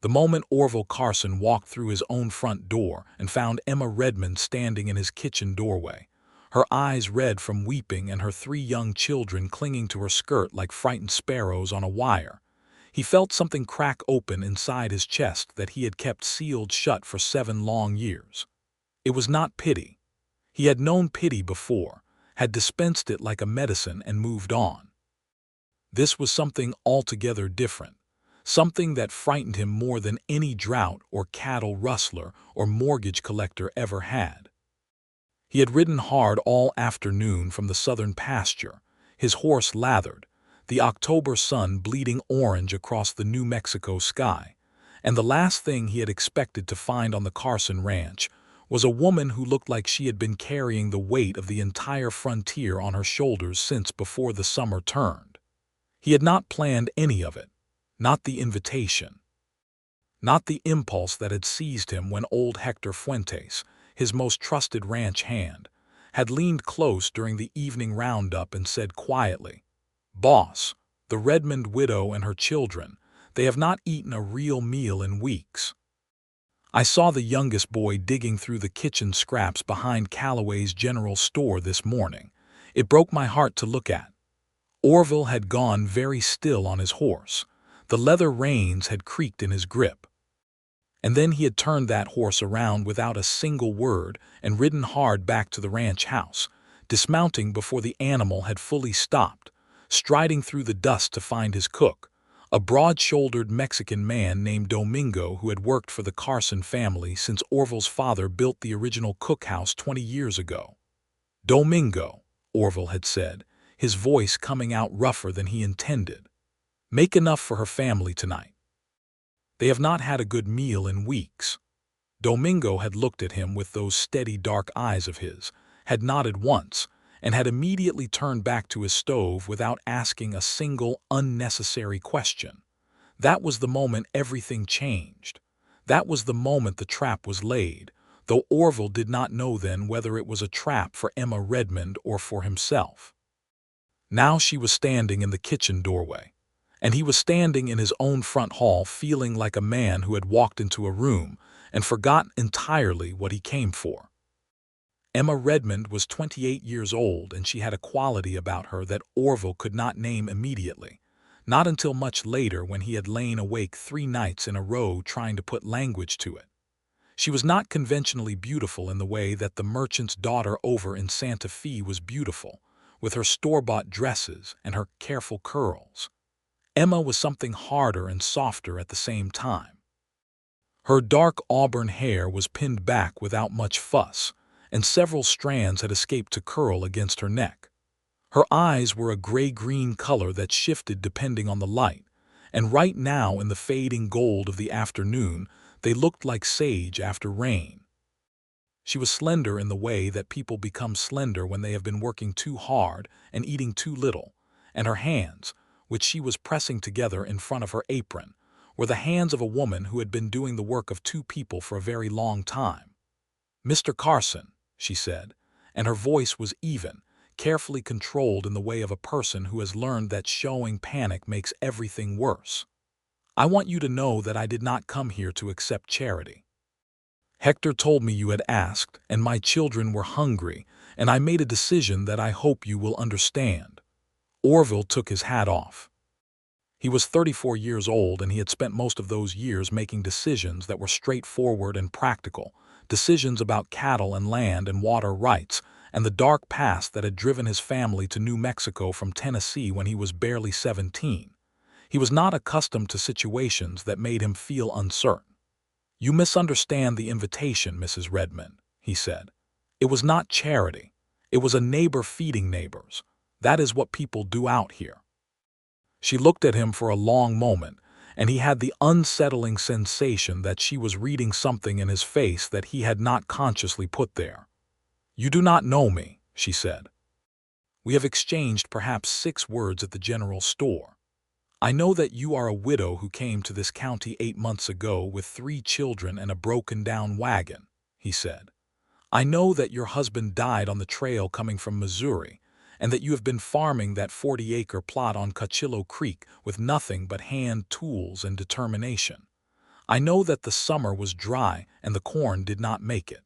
The moment Orville Carson walked through his own front door and found Emma Redmond standing in his kitchen doorway, her eyes red from weeping and her 3 young children clinging to her skirt like frightened sparrows on a wire, he felt something crack open inside his chest that he had kept sealed shut for 7 long years. It was not pity. He had known pity before, had dispensed it like a medicine and moved on. This was something altogether different, something that frightened him more than any drought or cattle rustler or mortgage collector ever had. He had ridden hard all afternoon from the southern pasture, his horse lathered, the October sun bleeding orange across the New Mexico sky, and the last thing he had expected to find on the Carson ranch was a woman who looked like she had been carrying the weight of the entire frontier on her shoulders since before the summer turned. He had not planned any of it, not the invitation, not the impulse that had seized him when old Hector Fuentes, his most trusted ranch hand, had leaned close during the evening roundup and said quietly, "Boss, the Redmond widow and her children, they have not eaten a real meal in weeks. I saw the youngest boy digging through the kitchen scraps behind Callaway's general store this morning. It broke my heart to look at." Orville had gone very still on his horse. The leather reins had creaked in his grip. And then he had turned that horse around without a single word and ridden hard back to the ranch house, dismounting before the animal had fully stopped, striding through the dust to find his cook, a broad-shouldered Mexican man named Domingo who had worked for the Carson family since Orville's father built the original cookhouse 20 years ago. "Domingo," Orville had said, his voice coming out rougher than he intended. "Make enough for her family tonight. They have not had a good meal in weeks." Domingo had looked at him with those steady dark eyes of his, had nodded once, and had immediately turned back to his stove without asking a single unnecessary question. That was the moment everything changed. That was the moment the trap was laid, though Orville did not know then whether it was a trap for Emma Redmond or for himself. Now she was standing in the kitchen doorway, and he was standing in his own front hall feeling like a man who had walked into a room and forgotten entirely what he came for. Emma Redmond was 28 years old, and she had a quality about her that Orville could not name immediately, not until much later when he had lain awake 3 nights in a row trying to put language to it. She was not conventionally beautiful in the way that the merchant's daughter over in Santa Fe was beautiful, with her store-bought dresses and her careful curls. Emma was something harder and softer at the same time. Her dark auburn hair was pinned back without much fuss, and several strands had escaped to curl against her neck. Her eyes were a gray-green color that shifted depending on the light, and right now in the fading gold of the afternoon they looked like sage after rain. She was slender in the way that people become slender when they have been working too hard and eating too little, and her hands, which she was pressing together in front of her apron, were the hands of a woman who had been doing the work of 2 people for a very long time. "Mr. Carson," she said, and her voice was even, carefully controlled in the way of a person who has learned that showing panic makes everything worse. "I want you to know that I did not come here to accept charity. Hector told me you had asked, and my children were hungry, and I made a decision that I hope you will understand." Orville took his hat off. He was 34 years old, and he had spent most of those years making decisions that were straightforward and practical, decisions about cattle and land and water rights, and the dark past that had driven his family to New Mexico from Tennessee when he was barely 17. He was not accustomed to situations that made him feel uncertain. "You misunderstand the invitation, Mrs. Redmond," he said. "It was not charity. It was a neighbor feeding neighbors. That is what people do out here." She looked at him for a long moment, and he had the unsettling sensation that she was reading something in his face that he had not consciously put there. "You do not know me," she said. "We have exchanged perhaps 6 words at the general store. I know that you are a widow who came to this county 8 months ago with 3 children and a broken-down wagon," he said. "I know that your husband died on the trail coming from Missouri, and that you have been farming that 40-acre plot on Cochillo Creek with nothing but hand tools and determination. I know that the summer was dry and the corn did not make it.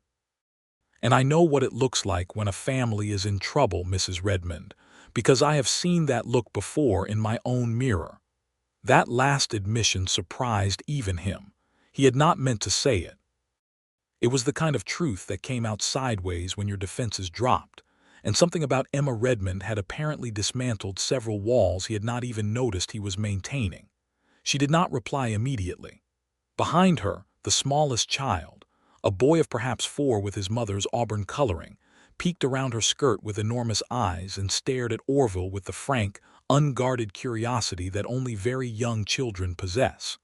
And I know what it looks like when a family is in trouble, Mrs. Redmond, because I have seen that look before in my own mirror." That last admission surprised even him. He had not meant to say it. It was the kind of truth that came out sideways when your defenses dropped, and something about Emma Redmond had apparently dismantled several walls he had not even noticed he was maintaining. She did not reply immediately. Behind her, the smallest child, a boy of perhaps 4 with his mother's auburn coloring, peeked around her skirt with enormous eyes and stared at Orville with the frank, unguarded curiosity that only very young children possess.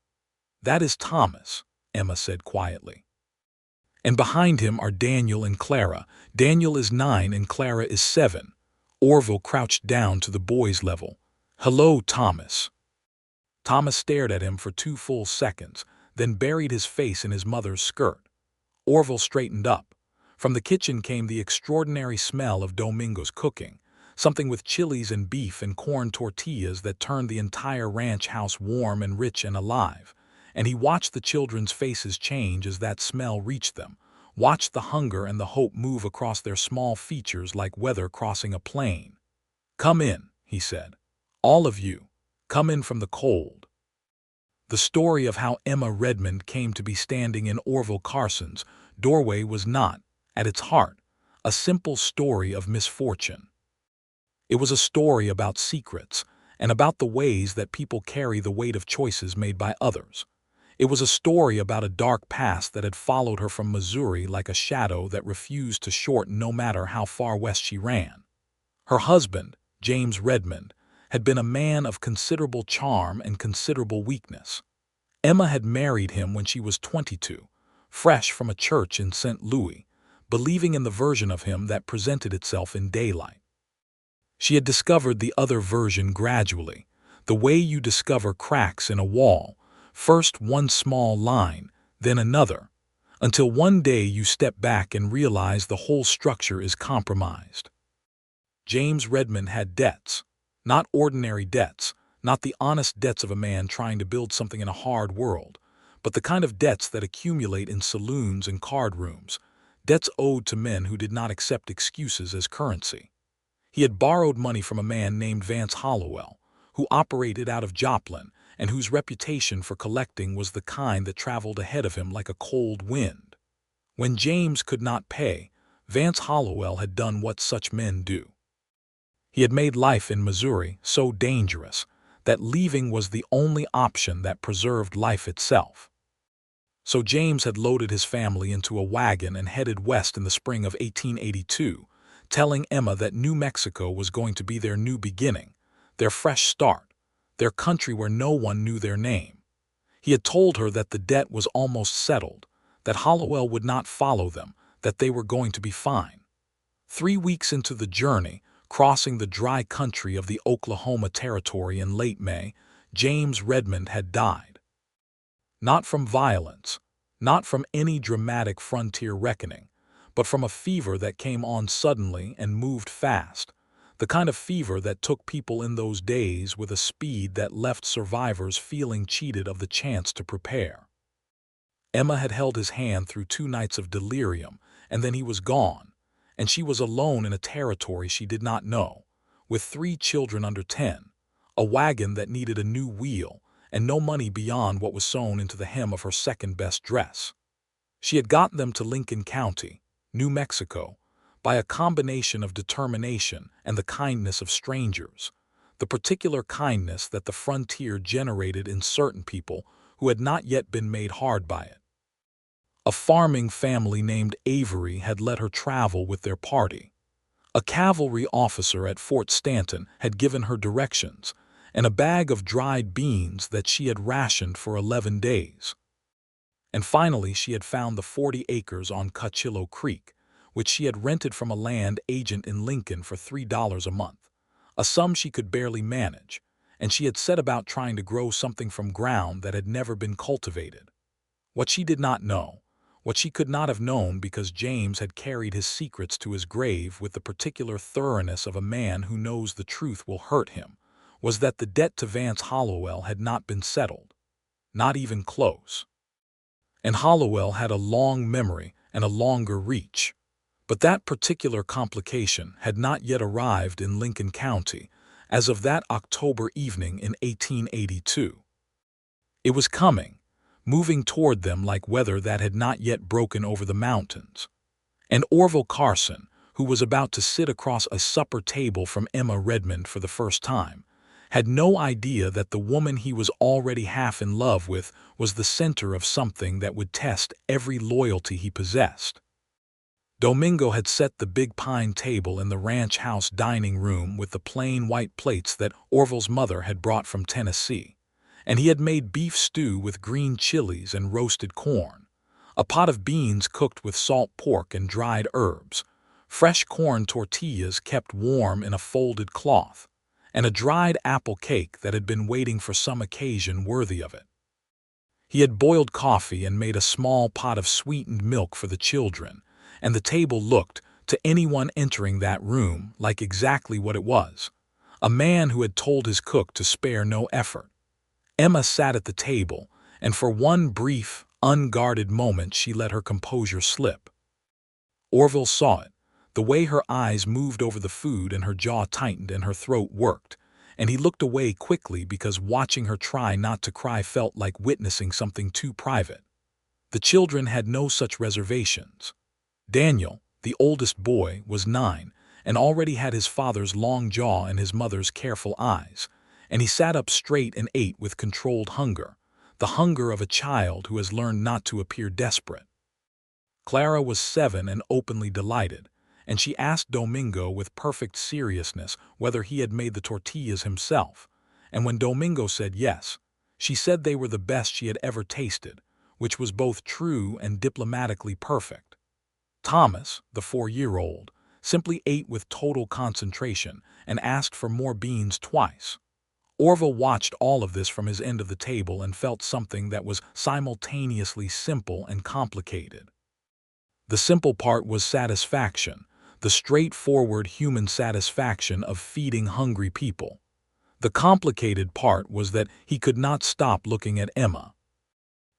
"That is Thomas," Emma said quietly. "And behind him are Daniel and Clara. Daniel is 9 and Clara is 7. Orville crouched down to the boy's level. "Hello, Thomas." Thomas stared at him for 2 full seconds, then buried his face in his mother's skirt. Orville straightened up. From the kitchen came the extraordinary smell of Domingo's cooking, something with chilies and beef and corn tortillas that turned the entire ranch house warm and rich and alive. And he watched the children's faces change as that smell reached them, watched the hunger and the hope move across their small features like weather crossing a plain. "Come in," he said. "All of you, come in from the cold." The story of how Emma Redmond came to be standing in Orville Carson's doorway was not, at its heart, a simple story of misfortune. It was a story about secrets and about the ways that people carry the weight of choices made by others. It was a story about a dark past that had followed her from Missouri like a shadow that refused to shorten no matter how far west she ran. Her husband, James Redmond, had been a man of considerable charm and considerable weakness. Emma had married him when she was 22, fresh from a church in St. Louis, believing in the version of him that presented itself in daylight. She had discovered the other version gradually, the way you discover cracks in a wall, first one small line, then another, until one day you step back and realize the whole structure is compromised. James Redmond had debts, not ordinary debts, not the honest debts of a man trying to build something in a hard world, but the kind of debts that accumulate in saloons and card rooms, debts owed to men who did not accept excuses as currency. He had borrowed money from a man named Vance Hollowell, who operated out of Joplin and whose reputation for collecting was the kind that traveled ahead of him like a cold wind. When James could not pay, Vance Hollowell had done what such men do. He had made life in Missouri so dangerous that leaving was the only option that preserved life itself. So James had loaded his family into a wagon and headed west in the spring of 1882, telling Emma that New Mexico was going to be their new beginning, their fresh start, their country where no one knew their name. He had told her that the debt was almost settled, that Hollowell would not follow them, that they were going to be fine. 3 weeks into the journey, crossing the dry country of the Oklahoma Territory in late May, James Redmond had died. Not from violence, not from any dramatic frontier reckoning, but from a fever that came on suddenly and moved fast, the kind of fever that took people in those days with a speed that left survivors feeling cheated of the chance to prepare. Emma had held his hand through 2 nights of delirium, and then he was gone, and she was alone in a territory she did not know, with 3 children under 10, a wagon that needed a new wheel, and no money beyond what was sewn into the hem of her second-best dress. She had gotten them to Lincoln County, New Mexico, by a combination of determination and the kindness of strangers, the particular kindness that the frontier generated in certain people who had not yet been made hard by it. A farming family named Avery had let her travel with their party. A cavalry officer at Fort Stanton had given her directions, and a bag of dried beans that she had rationed for 11 days. And finally she had found the 40 acres on Cochillo Creek, which she had rented from a land agent in Lincoln for $3 a month, a sum she could barely manage, and she had set about trying to grow something from ground that had never been cultivated. What she did not know, what she could not have known because James had carried his secrets to his grave with the particular thoroughness of a man who knows the truth will hurt him, was that the debt to Vance Hollowell had not been settled, not even close. and Hollowell had a long memory and a longer reach. But that particular complication had not yet arrived in Lincoln County as of that October evening in 1882. It was coming, moving toward them like weather that had not yet broken over the mountains. And Orville Carson, who was about to sit across a supper table from Emma Redmond for the first time, had no idea that the woman he was already half in love with was the center of something that would test every loyalty he possessed. Domingo had set the big pine table in the ranch house dining room with the plain white plates that Orville's mother had brought from Tennessee, and he had made beef stew with green chilies and roasted corn, a pot of beans cooked with salt pork and dried herbs, fresh corn tortillas kept warm in a folded cloth, and a dried apple cake that had been waiting for some occasion worthy of it. He had boiled coffee and made a small pot of sweetened milk for the children, and the table looked, to anyone entering that room, like exactly what it was: a man who had told his cook to spare no effort. Emma sat at the table, and for one brief, unguarded moment she let her composure slip. Orville saw it, the way her eyes moved over the food and her jaw tightened and her throat worked, and he looked away quickly because watching her try not to cry felt like witnessing something too private. The children had no such reservations. Daniel, the oldest boy, was 9 and already had his father's long jaw and his mother's careful eyes, and he sat up straight and ate with controlled hunger, the hunger of a child who has learned not to appear desperate. Clara was 7 and openly delighted, and she asked Domingo with perfect seriousness whether he had made the tortillas himself, and when Domingo said yes, she said they were the best she had ever tasted, which was both true and diplomatically perfect. Thomas, the 4-year-old, simply ate with total concentration and asked for more beans twice. Orville watched all of this from his end of the table and felt something that was simultaneously simple and complicated. The simple part was satisfaction, the straightforward human satisfaction of feeding hungry people. The complicated part was that he could not stop looking at Emma.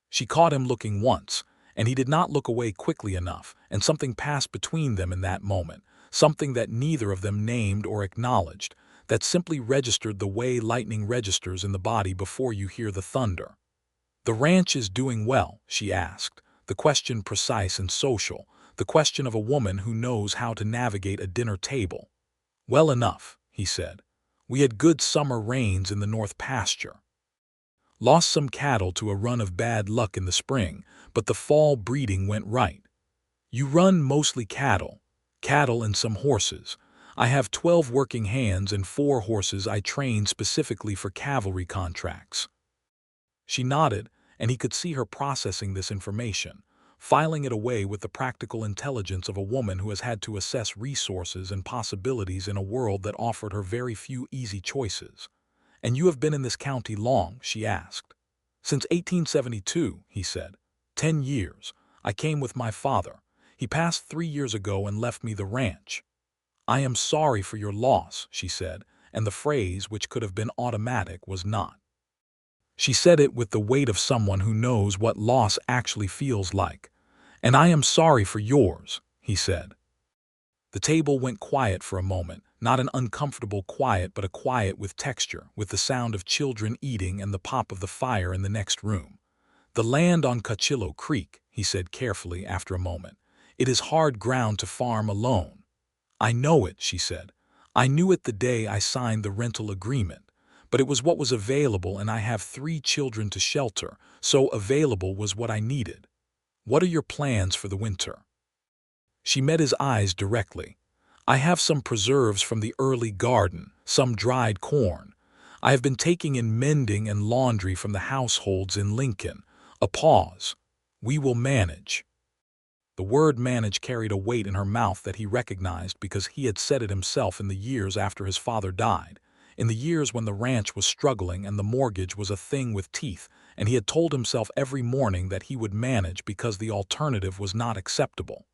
She caught him looking once, and he did not look away quickly enough, and something passed between them in that moment, something that neither of them named or acknowledged, that simply registered the way lightning registers in the body before you hear the thunder. "The ranch is doing well?" she asked, the question precise and social, the question of a woman who knows how to navigate a dinner table. "Well enough," he said. "We had good summer rains in the north pasture. Lost some cattle to a run of bad luck in the spring, but the fall breeding went right. You run mostly cattle and some horses. I have 12 working hands and 4 horses I train specifically for cavalry contracts." She nodded, and he could see her processing this information, filing it away with the practical intelligence of a woman who has had to assess resources and possibilities in a world that offered her very few easy choices. "And you have been in this county long?" she asked. "Since 1872, he said. 10 years. I came with my father. He passed 3 years ago and left me the ranch." "I am sorry for your loss," she said, and the phrase, which could have been automatic, was not. She said it with the weight of someone who knows what loss actually feels like. "And I am sorry for yours," he said. The table went quiet for a moment, not an uncomfortable quiet but a quiet with texture, with the sound of children eating and the pop of the fire in the next room. "The land on Cochillo Creek," he said carefully after a moment. "It is hard ground to farm alone." "I know it," she said. "I knew it the day I signed the rental agreement, but it was what was available, and I have 3 children to shelter, so available was what I needed. What are your plans for the winter?" She met his eyes directly. "I have some preserves from the early garden, some dried corn. I have been taking in mending and laundry from the households in Lincoln." A pause. "We will manage." The word manage carried a weight in her mouth that he recognized because he had said it himself in the years after his father died, in the years when the ranch was struggling and the mortgage was a thing with teeth, and he had told himself every morning that he would manage because the alternative was not acceptable.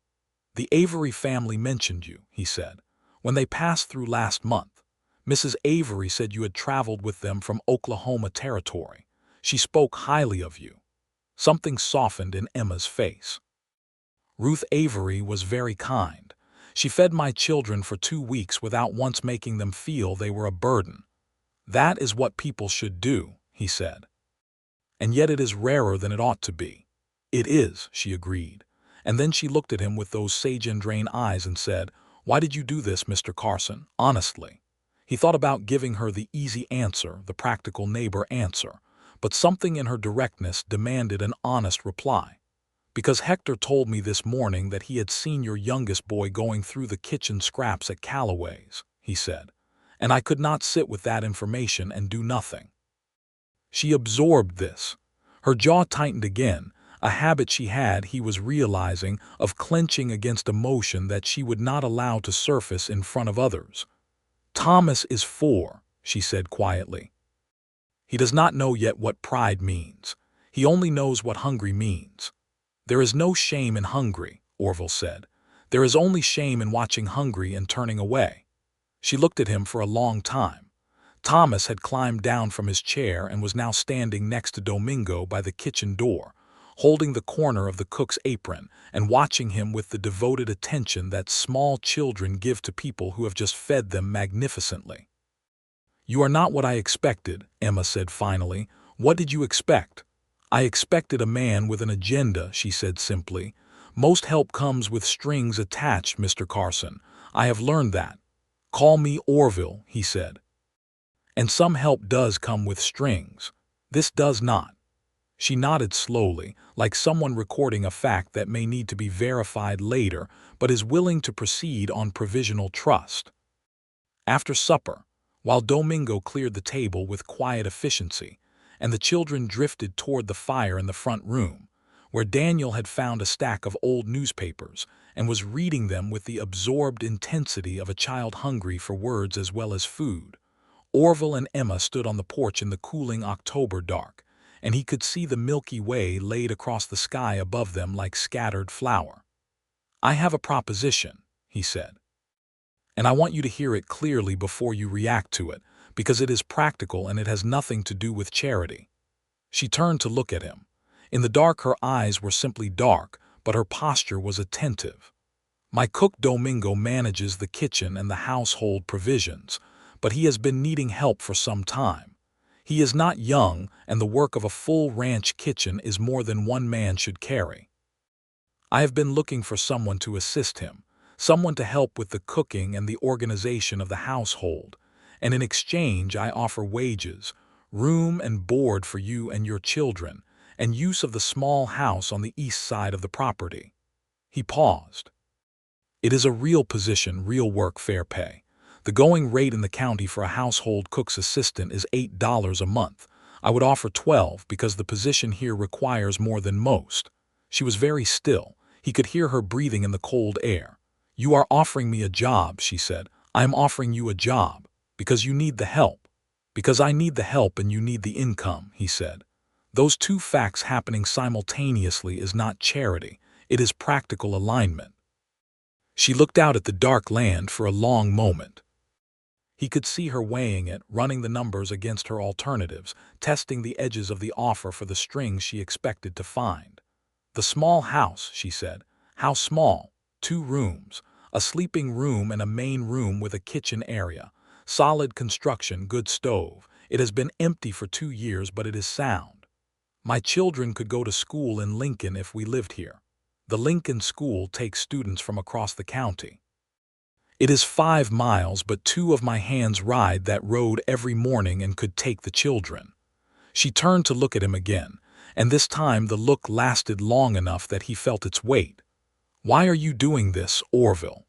"The Avery family mentioned you," he said, "when they passed through last month. Mrs. Avery said you had traveled with them from Oklahoma Territory. She spoke highly of you." Something softened in Emma's face. Ruth Avery was very kind. She fed my children for 2 weeks without once making them feel they were a burden. That is what people should do, he said. And yet it is rarer than it ought to be. It is, she agreed. And then she looked at him with those sage-and-drain eyes and said, "Why did you do this, Mr. Carson, honestly?" He thought about giving her the easy answer, the practical neighbor answer, but something in her directness demanded an honest reply. "Because Hector told me this morning that he had seen your youngest boy going through the kitchen scraps at Calloway's," he said, "and I could not sit with that information and do nothing." She absorbed this. Her jaw tightened again, a habit she had, he was realizing, of clenching against emotion that she would not allow to surface in front of others. "Thomas is 4, she said quietly. "He does not know yet what pride means. He only knows what hungry means." "There is no shame in hungry," Orville said. "There is only shame in watching hungry and turning away." She looked at him for a long time. Thomas had climbed down from his chair and was now standing next to Domingo by the kitchen door, holding the corner of the cook's apron and watching him with the devoted attention that small children give to people who have just fed them magnificently. "You are not what I expected," Emma said finally. "What did you expect?" "I expected a man with an agenda," she said simply. "Most help comes with strings attached, Mr. Carson. I have learned that." "Call me Orville," he said. "And some help does come with strings. This does not." She nodded slowly, like someone recording a fact that may need to be verified later, but is willing to proceed on provisional trust. After supper, while Domingo cleared the table with quiet efficiency, and the children drifted toward the fire in the front room, where Daniel had found a stack of old newspapers and was reading them with the absorbed intensity of a child hungry for words as well as food, Orville and Emma stood on the porch in the cooling October dark, and he could see the Milky Way laid across the sky above them like scattered flour. "I have a proposition," he said, "and I want you to hear it clearly before you react to it, because it is practical and it has nothing to do with charity." She turned to look at him. In the dark her eyes were simply dark, but her posture was attentive. "My cook Domingo manages the kitchen and the household provisions, but he has been needing help for some time. He is not young, and the work of a full ranch kitchen is more than one man should carry. I have been looking for someone to assist him, someone to help with the cooking and the organization of the household, and in exchange I offer wages, room and board for you and your children, and use of the small house on the east side of the property." He paused. "It is a real position, real work, fair pay. The going rate in the county for a household cook's assistant is $8 a month. I would offer 12 because the position here requires more than most." She was very still. He could hear her breathing in the cold air. "You are offering me a job," she said. "I am offering you a job because you need the help." "Because I need the help and you need the income," he said. "Those two facts happening simultaneously is not charity. It is practical alignment." She looked out at the dark land for a long moment. He could see her weighing it, running the numbers against her alternatives, testing the edges of the offer for the strings she expected to find. "The small house," she said. "How small?" 2 rooms, a sleeping room and a main room with a kitchen area. Solid construction, good stove. It has been empty for 2 years, but it is sound. My children could go to school in Lincoln if we lived here. The Lincoln School takes students from across the county. It is 5 miles, but 2 of my hands ride that road every morning and could take the children." She turned to look at him again, and this time the look lasted long enough that he felt its weight. "Why are you doing this, Orville?"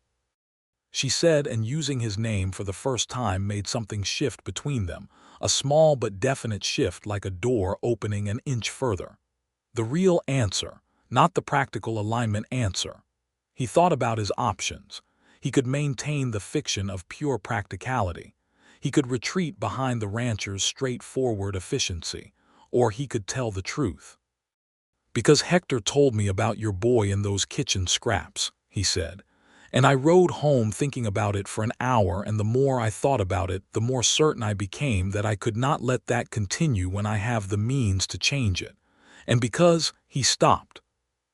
she said, and using his name for the first time made something shift between them, a small but definite shift like a door opening an inch further. The real answer, not the practical alignment answer. He thought about his options. He could maintain the fiction of pure practicality. He could retreat behind the rancher's straightforward efficiency, or he could tell the truth. "Because Hector told me about your boy in those kitchen scraps," he said, "and I rode home thinking about it for an hour, and the more I thought about it, the more certain I became that I could not let that continue when I have the means to change it. And because he stopped.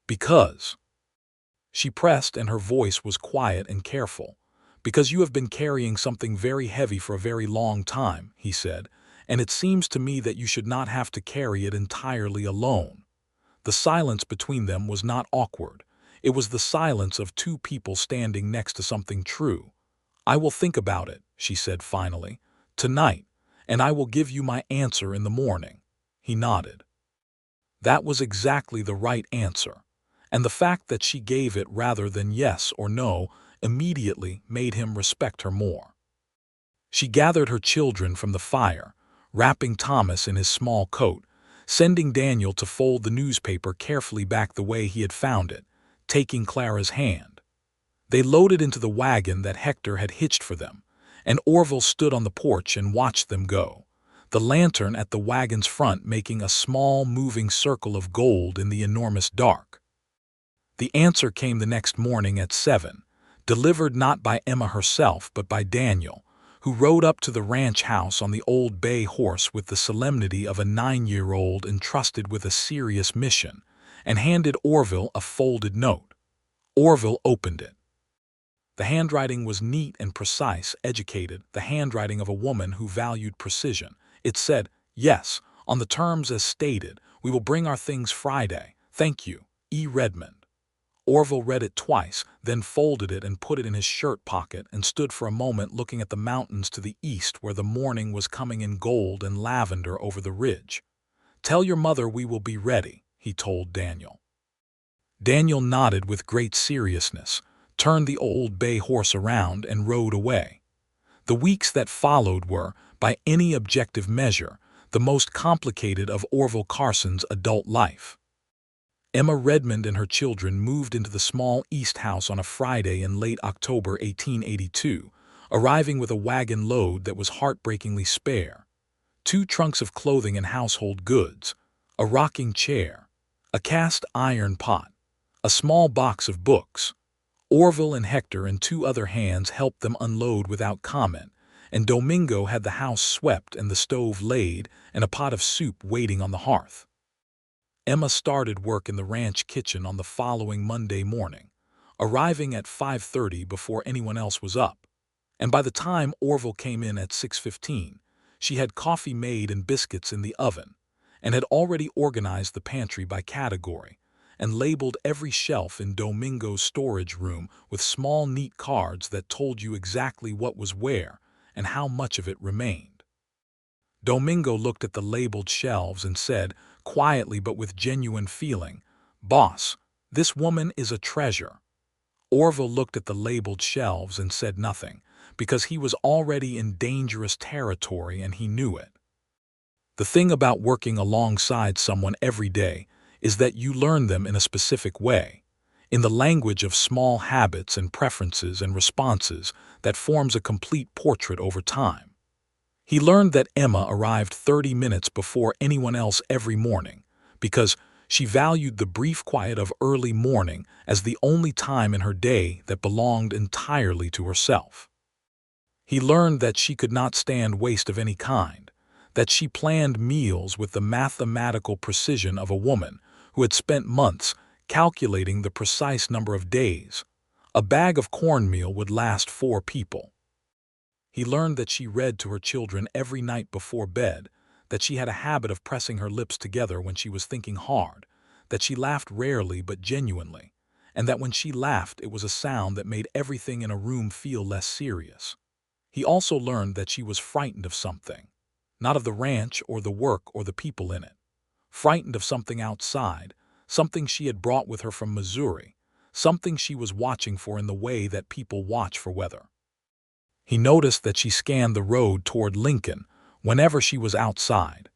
Because. She pressed, and her voice was quiet and careful. Because you have been carrying something very heavy for a very long time, he said, and it seems to me that you should not have to carry it entirely alone. The silence between them was not awkward. It was the silence of two people standing next to something true. I will think about it, she said finally, tonight, and I will give you my answer in the morning. He nodded. That was exactly the right answer, and the fact that she gave it rather than yes or no immediately made him respect her more. She gathered her children from the fire, wrapping Thomas in his small coat, sending Daniel to fold the newspaper carefully back the way he had found it, taking Clara's hand. They loaded into the wagon that Hector had hitched for them, and Orville stood on the porch and watched them go, the lantern at the wagon's front making a small moving circle of gold in the enormous dark. The answer came the next morning at 7, delivered not by Emma herself but by Daniel, who rode up to the ranch house on the old bay horse with the solemnity of a 9-year-old entrusted with a serious mission, and handed Orville a folded note. Orville opened it. The handwriting was neat and precise, educated, the handwriting of a woman who valued precision. It said, "Yes, on the terms as stated, we will bring our things Friday. Thank you, E. Redmond." Orville read it twice, then folded it and put it in his shirt pocket and stood for a moment looking at the mountains to the east where the morning was coming in gold and lavender over the ridge. "Tell your mother we will be ready," he told Daniel. Daniel nodded with great seriousness, turned the old bay horse around, and rode away. The weeks that followed were, by any objective measure, the most complicated of Orville Carson's adult life. Emma Redmond and her children moved into the small East House on a Friday in late October 1882, arriving with a wagon load that was heartbreakingly spare. 2 trunks of clothing and household goods, a rocking chair, a cast iron pot, a small box of books. Orville and Hector and 2 other hands helped them unload without comment, and Domingo had the house swept and the stove laid and a pot of soup waiting on the hearth. Emma started work in the ranch kitchen on the following Monday morning, arriving at 5:30 before anyone else was up, and by the time Orville came in at 6:15, she had coffee made and biscuits in the oven, and had already organized the pantry by category, and labeled every shelf in Domingo's storage room with small neat cards that told you exactly what was where and how much of it remained. Domingo looked at the labeled shelves and said, quietly but with genuine feeling, "Boss, this woman is a treasure." Orville looked at the labeled shelves and said nothing, because he was already in dangerous territory and he knew it. The thing about working alongside someone every day is that you learn them in a specific way, in the language of small habits and preferences and responses that forms a complete portrait over time. He learned that Emma arrived 30 minutes before anyone else every morning because she valued the brief quiet of early morning as the only time in her day that belonged entirely to herself. He learned that she could not stand waste of any kind, that she planned meals with the mathematical precision of a woman who had spent months calculating the precise number of days. A bag of cornmeal would last 4 people. He learned that she read to her children every night before bed, that she had a habit of pressing her lips together when she was thinking hard, that she laughed rarely but genuinely, and that when she laughed it was a sound that made everything in a room feel less serious. He also learned that she was frightened of something, not of the ranch or the work or the people in it, frightened of something outside, something she had brought with her from Missouri, something she was watching for in the way that people watch for weather. He noticed that she scanned the road toward Lincoln whenever she was outside.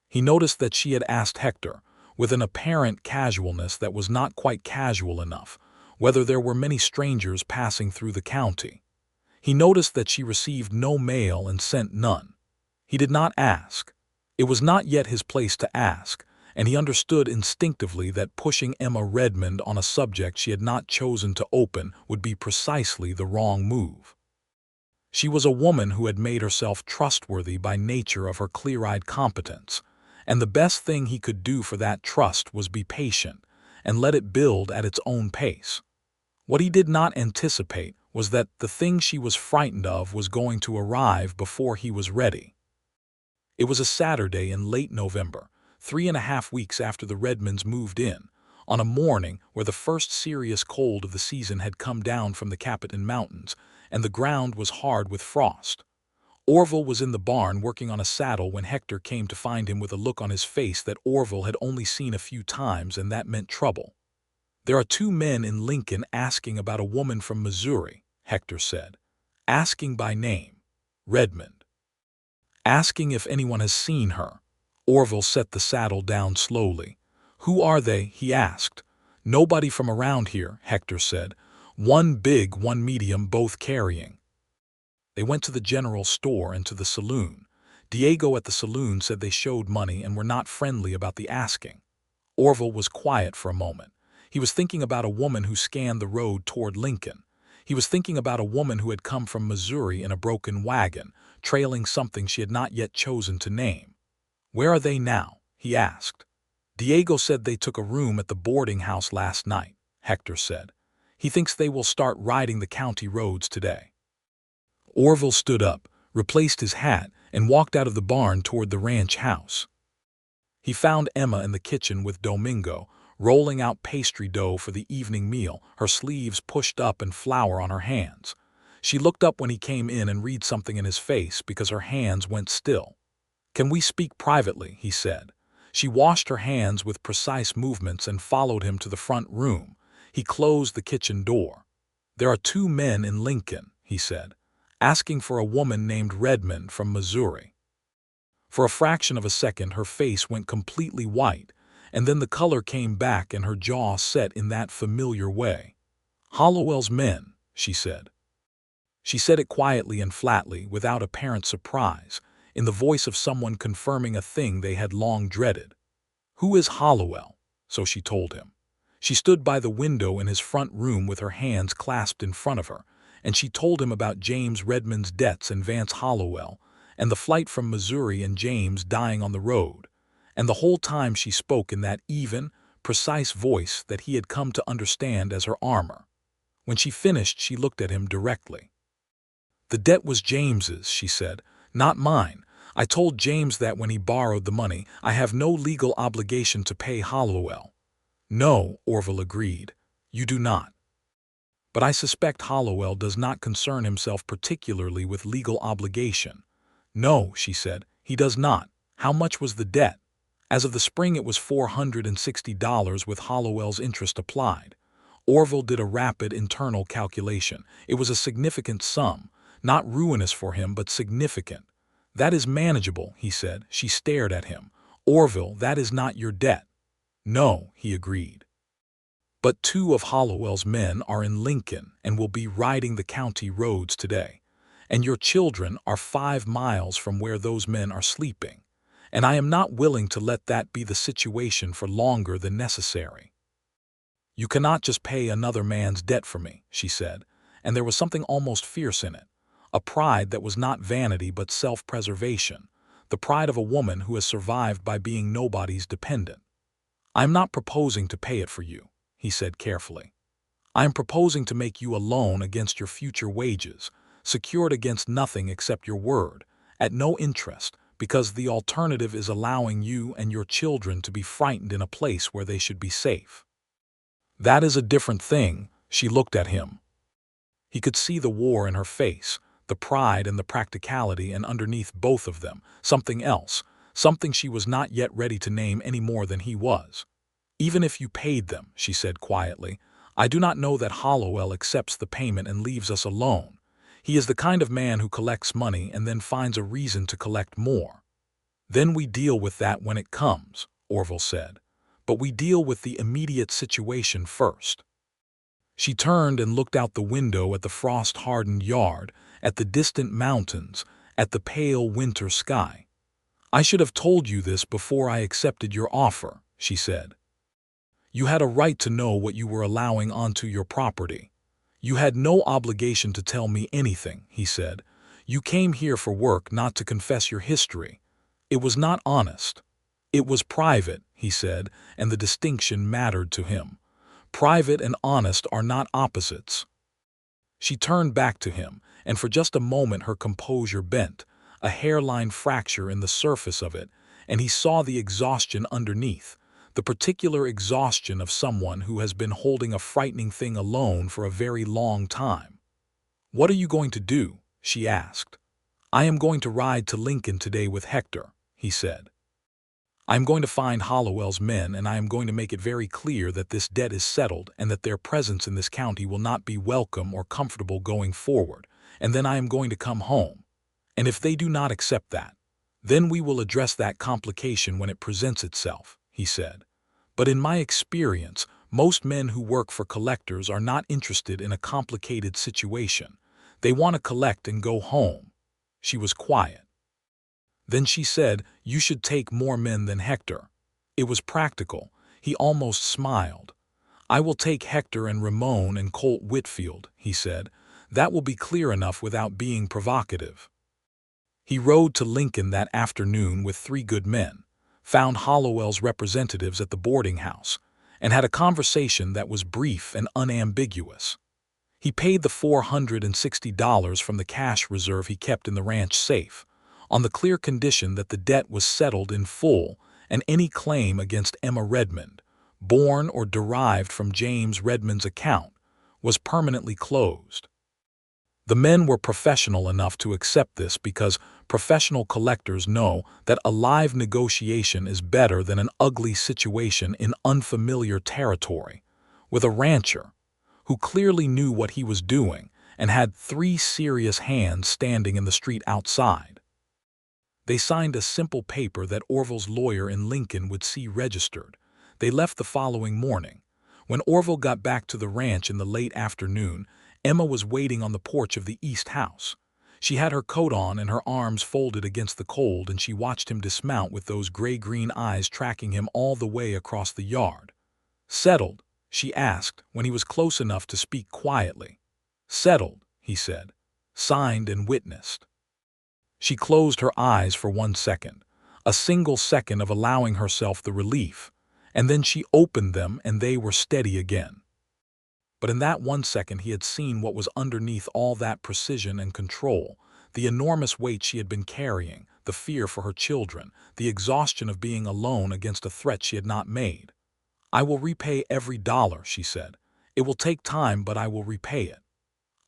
He noticed that she had asked Hector, with an apparent casualness that was not quite casual enough, whether there were many strangers passing through the county. He noticed that she received no mail and sent none. He did not ask. It was not yet his place to ask, and he understood instinctively that pushing Emma Redmond on a subject she had not chosen to open would be precisely the wrong move. She was a woman who had made herself trustworthy by nature of her clear-eyed competence, and the best thing he could do for that trust was be patient and let it build at its own pace. What he did not anticipate was that the thing she was frightened of was going to arrive before he was ready. It was a Saturday in late November, 3.5 weeks after the Redmonds moved in, on a morning where the first serious cold of the season had come down from the Capitan Mountains, and the ground was hard with frost. Orville was in the barn working on a saddle when Hector came to find him with a look on his face that Orville had only seen a few times, and that meant trouble. "There are 2 men in Lincoln asking about a woman from Missouri," Hector said. "Asking by name. Redmond. Asking if anyone has seen her." Orville set the saddle down slowly. "Who are they?" he asked. "Nobody from around here," Hector said. "One big, one medium, both carrying." They went to the general store and to the saloon. Diego at the saloon said they showed money and were not friendly about the asking. Orville was quiet for a moment. He was thinking about a woman who scanned the road toward Lincoln. He was thinking about a woman who had come from Missouri in a broken wagon, trailing something she had not yet chosen to name. "Where are they now?" he asked. "Diego said they took a room at the boarding house last night," Hector said. "He thinks they will start riding the county roads today." Orville stood up, replaced his hat, and walked out of the barn toward the ranch house. He found Emma in the kitchen with Domingo, rolling out pastry dough for the evening meal, her sleeves pushed up and flour on her hands. She looked up when he came in and read something in his face because her hands went still. "Can we speak privately?" he said. She washed her hands with precise movements and followed him to the front room. He closed the kitchen door. "There are 2 men in Lincoln," he said, "asking for a woman named Redmond from Missouri." For a fraction of a second her face went completely white, and then the color came back and her jaw set in that familiar way. "Hollowell's men," she said. She said it quietly and flatly, without apparent surprise, in the voice of someone confirming a thing they had long dreaded. "Who is Hollowell?" So she told him. She stood by the window in his front room with her hands clasped in front of her, and she told him about James Redmond's debts and Vance Hollowell, and the flight from Missouri and James dying on the road. And the whole time she spoke in that even, precise voice that he had come to understand as her armor. When she finished, she looked at him directly. "The debt was James's," she said, "not mine. I told James that when he borrowed the money. I have no legal obligation to pay Hollowell." "No," Orville agreed, "you do not. But I suspect Hollowell does not concern himself particularly with legal obligation." "No," she said, "he does not. How much was the debt?" As of the spring it was $460 with Hollowell's interest applied. Orville did a rapid internal calculation. It was a significant sum, not ruinous for him but significant. "That is manageable," he said. She stared at him. "Orville, that is not your debt." "No," he agreed. "But 2 of Hollowell's men are in Lincoln and will be riding the county roads today. And your children are 5 miles from where those men are sleeping. And I am not willing to let that be the situation for longer than necessary." "You cannot just pay another man's debt for me," she said, and there was something almost fierce in it, a pride that was not vanity but self-preservation, the pride of a woman who has survived by being nobody's dependent. "I am not proposing to pay it for you," he said carefully. "I am proposing to make you a loan against your future wages, secured against nothing except your word, at no interest, because the alternative is allowing you and your children to be frightened in a place where they should be safe." "That is a different thing." She looked at him. He could see the war in her face, the pride and the practicality, and underneath both of them, something else, something she was not yet ready to name any more than he was. "Even if you paid them," she said quietly, "I do not know that Hollowell accepts the payment and leaves us alone. He is the kind of man who collects money and then finds a reason to collect more." "Then we deal with that when it comes," Orville said. "But we deal with the immediate situation first." She turned and looked out the window at the frost-hardened yard, at the distant mountains, at the pale winter sky. "I should have told you this before I accepted your offer," she said. "You had a right to know what you were allowing onto your property." "You had no obligation to tell me anything," he said. "You came here for work, not to confess your history. It was not honest." It was private, he said, and the distinction mattered to him. Private and honest are not opposites. She turned back to him, and for just a moment her composure bent, a hairline fracture in the surface of it, and he saw the exhaustion underneath, the particular exhaustion of someone who has been holding a frightening thing alone for a very long time. "What are you going to do?" she asked. "I am going to ride to Lincoln today with Hector," he said. "I am going to find Hollowell's men, and I am going to make it very clear that this debt is settled and that their presence in this county will not be welcome or comfortable going forward, and then I am going to come home. And if they do not accept that, then we will address that complication when it presents itself," he said. "But in my experience, most men who work for collectors are not interested in a complicated situation. They want to collect and go home." She was quiet. Then she said, "You should take more men than Hector." It was practical. He almost smiled. "I will take Hector and Ramon and Colt Whitfield," he said. "That will be clear enough without being provocative." He rode to Lincoln that afternoon with 3 good men, found Hollowell's representatives at the boarding house, and had a conversation that was brief and unambiguous. He paid the $460 from the cash reserve he kept in the ranch safe, on the clear condition that the debt was settled in full and any claim against Emma Redmond, born or derived from James Redmond's account, was permanently closed. The men were professional enough to accept this because professional collectors know that a live negotiation is better than an ugly situation in unfamiliar territory, with a rancher who clearly knew what he was doing and had 3 serious hands standing in the street outside. They signed a simple paper that Orville's lawyer in Lincoln would see registered. They left the following morning. When Orville got back to the ranch in the late afternoon, Emma was waiting on the porch of the east house. She had her coat on and her arms folded against the cold, and she watched him dismount with those gray-green eyes tracking him all the way across the yard. "Settled?" she asked, when he was close enough to speak quietly. "Settled," he said. "Signed and witnessed." She closed her eyes for 1 second, a single second of allowing herself the relief, and then she opened them and they were steady again. But in that 1 second he had seen what was underneath all that precision and control, the enormous weight she had been carrying, the fear for her children, the exhaustion of being alone against a threat she had not made. "I will repay every dollar," she said. "It will take time, but I will repay it."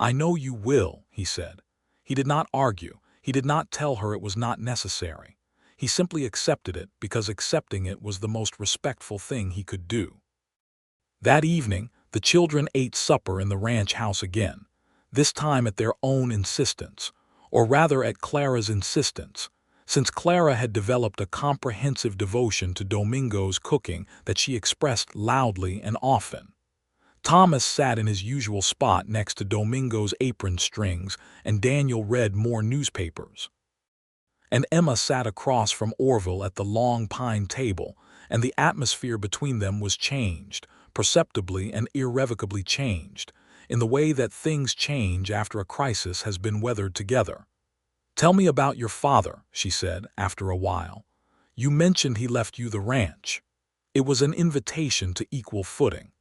"I know you will," he said. He did not argue. He did not tell her it was not necessary. He simply accepted it because accepting it was the most respectful thing he could do. That evening, the children ate supper in the ranch house again, this time at their own insistence, or rather at Clara's insistence, since Clara had developed a comprehensive devotion to Domingo's cooking that she expressed loudly and often. Thomas sat in his usual spot next to Domingo's apron strings, and Daniel read more newspapers. And Emma sat across from Orville at the long pine table, and the atmosphere between them was changed, perceptibly and irrevocably changed, in the way that things change after a crisis has been weathered together. "Tell me about your father," she said, after a while. "You mentioned he left you the ranch." It was an invitation to equal footing.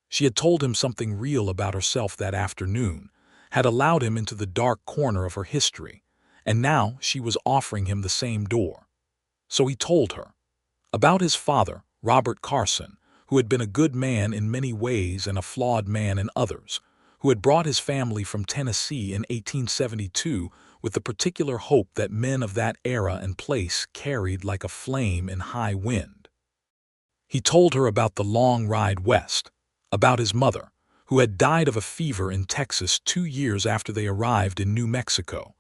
She had told him something real about herself that afternoon, had allowed him into the dark corner of her history, and now she was offering him the same door. So he told her about his father, Robert Carson, who had been a good man in many ways and a flawed man in others, who had brought his family from Tennessee in 1872 with the particular hope that men of that era and place carried like a flame in high wind. He told her about the long ride west, about his mother, who had died of a fever in Texas 2 years after they arrived in New Mexico,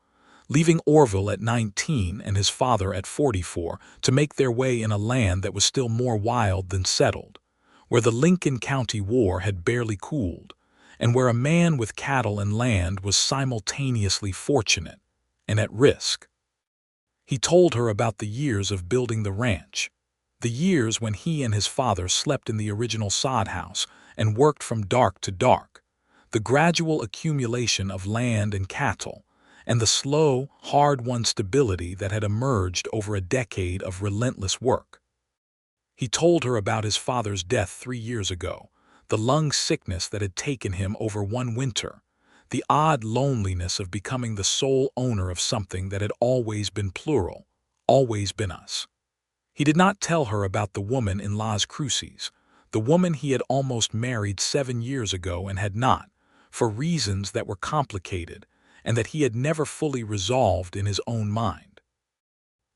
leaving Orville at 19 and his father at 44 to make their way in a land that was still more wild than settled, where the Lincoln County War had barely cooled, and where a man with cattle and land was simultaneously fortunate and at risk. He told her about the years of building the ranch, the years when he and his father slept in the original sod house and worked from dark to dark, the gradual accumulation of land and cattle, and the slow, hard-won stability that had emerged over a decade of relentless work. He told her about his father's death 3 years ago, the lung sickness that had taken him over one winter, the odd loneliness of becoming the sole owner of something that had always been plural, always been us. He did not tell her about the woman in Las Cruces, the woman he had almost married 7 years ago and had not, for reasons that were complicated and that he had never fully resolved in his own mind.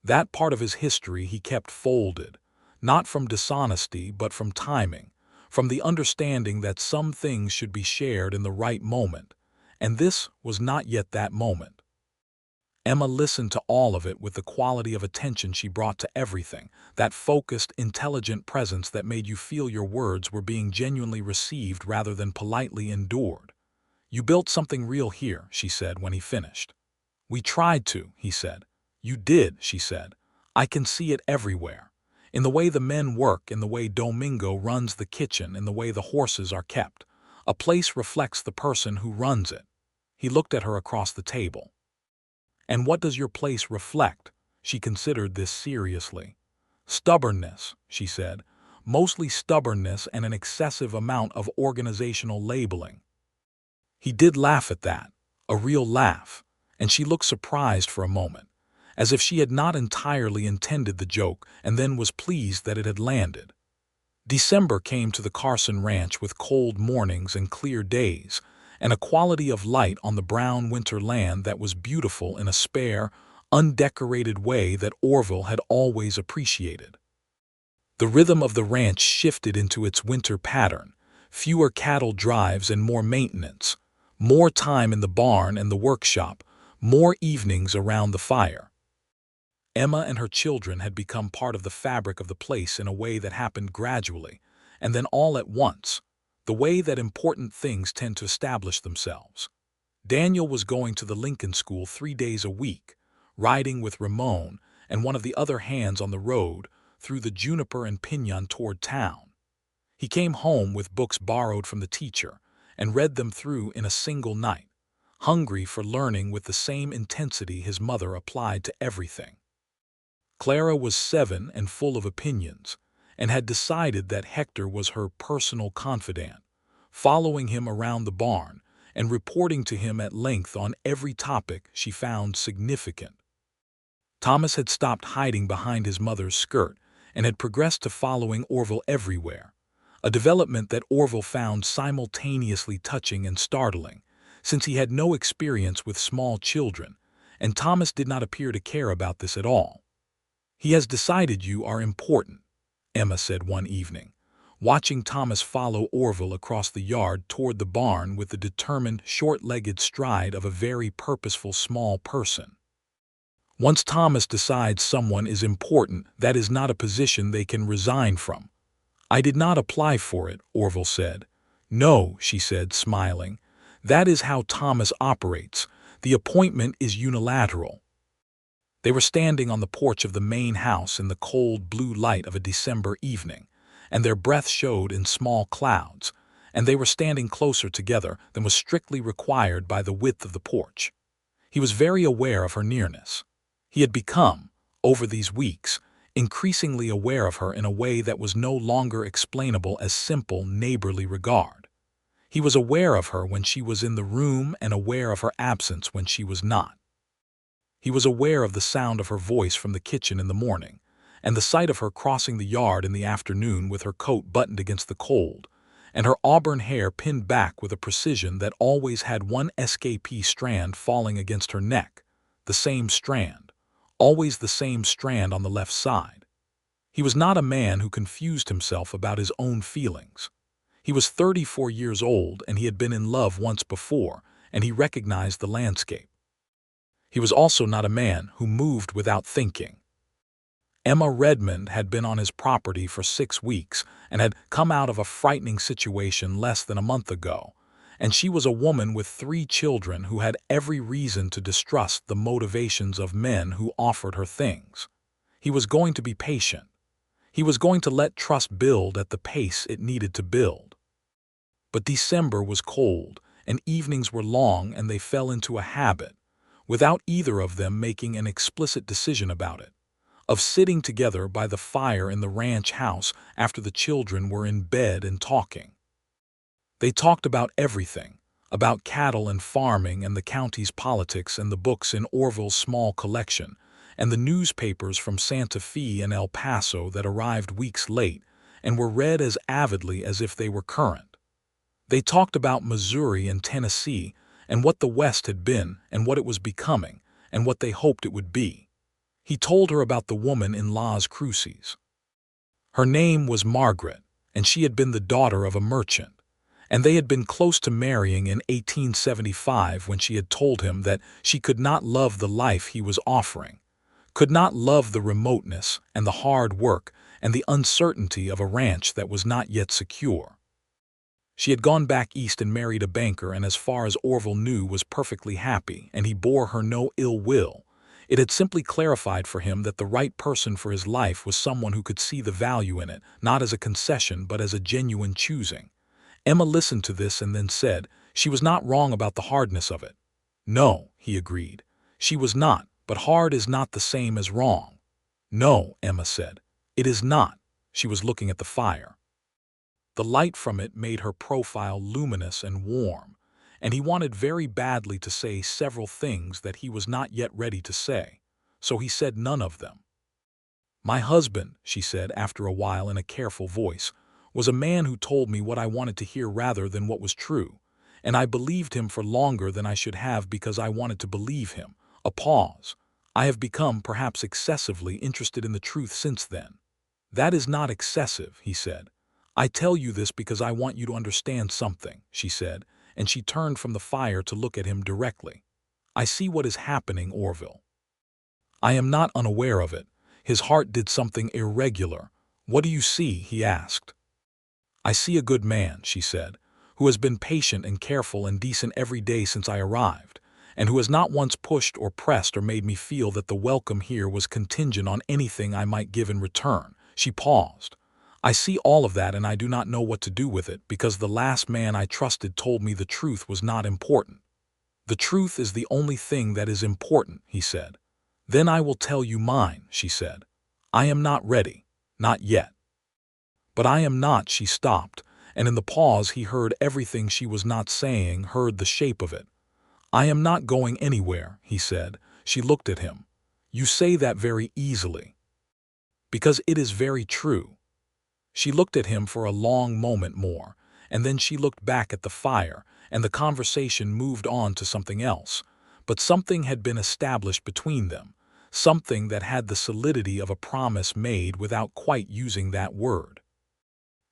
That part of his history he kept folded, not from dishonesty but from timing, from the understanding that some things should be shared in the right moment, and this was not yet that moment. Emma listened to all of it with the quality of attention she brought to everything, that focused, intelligent presence that made you feel your words were being genuinely received rather than politely endured. "You built something real here," she said when he finished. "We tried to," he said. "You did," she said. "I can see it everywhere. In the way the men work, in the way Domingo runs the kitchen, in the way the horses are kept. A place reflects the person who runs it." He looked at her across the table. "And what does your place reflect?" She considered this seriously. "Stubbornness," she said. "Mostly stubbornness and an excessive amount of organizational labeling." He did laugh at that, a real laugh, and she looked surprised for a moment, as if she had not entirely intended the joke and then was pleased that it had landed. December came to the Carson ranch with cold mornings and clear days, and a quality of light on the brown winter land that was beautiful in a spare, undecorated way that Orville had always appreciated. The rhythm of the ranch shifted into its winter pattern, fewer cattle drives and more maintenance, more time in the barn and the workshop, more evenings around the fire. Emma and her children had become part of the fabric of the place in a way that happened gradually, and then all at once, the way that important things tend to establish themselves. Daniel was going to the Lincoln School 3 days a week, riding with Ramon and one of the other hands on the road through the juniper and pinon toward town. He came home with books borrowed from the teacher and read them through in a single night, hungry for learning with the same intensity his mother applied to everything. Clara was 7 and full of opinions, and had decided that Hector was her personal confidant, following him around the barn and reporting to him at length on every topic she found significant. Thomas had stopped hiding behind his mother's skirt and had progressed to following Orville everywhere, a development that Orville found simultaneously touching and startling, since he had no experience with small children, and Thomas did not appear to care about this at all. "He has decided you are important," Emma said one evening, watching Thomas follow Orville across the yard toward the barn with the determined, short-legged stride of a very purposeful small person. "Once Thomas decides someone is important, that is not a position they can resign from." "I did not apply for it," Orville said. "No," she said, smiling. "That is how Thomas operates. The appointment is unilateral." They were standing on the porch of the main house in the cold blue light of a December evening, and their breath showed in small clouds, and they were standing closer together than was strictly required by the width of the porch. He was very aware of her nearness. He had become, over these weeks, increasingly aware of her in a way that was no longer explainable as simple neighborly regard. He was aware of her when she was in the room and aware of her absence when she was not. He was aware of the sound of her voice from the kitchen in the morning, and the sight of her crossing the yard in the afternoon with her coat buttoned against the cold, and her auburn hair pinned back with a precision that always had one escapee strand falling against her neck, the same strand, always the same strand on the left side. He was not a man who confused himself about his own feelings. He was 34 years old, and he had been in love once before, and he recognized the landscape. He was also not a man who moved without thinking. Emma Redmond had been on his property for 6 weeks and had come out of a frightening situation less than a month ago, and she was a woman with 3 children who had every reason to distrust the motivations of men who offered her things. He was going to be patient. He was going to let trust build at the pace it needed to build. But December was cold, and evenings were long, and they fell into a habit, without either of them making an explicit decision about it, of sitting together by the fire in the ranch house after the children were in bed and talking. They talked about everything, about cattle and farming and the county's politics and the books in Orville's small collection, and the newspapers from Santa Fe and El Paso that arrived weeks late and were read as avidly as if they were current. They talked about Missouri and Tennessee and what the West had been and what it was becoming and what they hoped it would be. He told her about the woman in Las Cruces. Her name was Margaret, and she had been the daughter of a merchant, and they had been close to marrying in 1875 when she had told him that she could not love the life he was offering, could not love the remoteness and the hard work and the uncertainty of a ranch that was not yet secure. She had gone back east and married a banker, and as far as Orville knew was perfectly happy, and he bore her no ill will. It had simply clarified for him that the right person for his life was someone who could see the value in it, not as a concession but as a genuine choosing. Emma listened to this and then said she was not wrong about the hardness of it. No, he agreed. She was not, but hard is not the same as wrong. No, Emma said. It is not. She was looking at the fire. The light from it made her profile luminous and warm, and he wanted very badly to say several things that he was not yet ready to say, so he said none of them. My husband, she said after a while in a careful voice, was a man who told me what I wanted to hear rather than what was true, and I believed him for longer than I should have because I wanted to believe him. A pause. I have become perhaps excessively interested in the truth since then. That is not excessive, he said. I tell you this because I want you to understand something, she said, and she turned from the fire to look at him directly. I see what is happening, Orville. I am not unaware of it. His heart did something irregular. What do you see? He asked. I see a good man, she said, who has been patient and careful and decent every day since I arrived, and who has not once pushed or pressed or made me feel that the welcome here was contingent on anything I might give in return. She paused. I see all of that, and I do not know what to do with it because the last man I trusted told me the truth was not important. The truth is the only thing that is important, he said. Then I will tell you mine, she said. I am not ready. Not yet. But I am not, she stopped, and in the pause he heard everything she was not saying, heard the shape of it. I am not going anywhere, he said. She looked at him. You say that very easily. Because it is very true. She looked at him for a long moment more, and then she looked back at the fire, and the conversation moved on to something else. But something had been established between them, something that had the solidity of a promise made without quite using that word.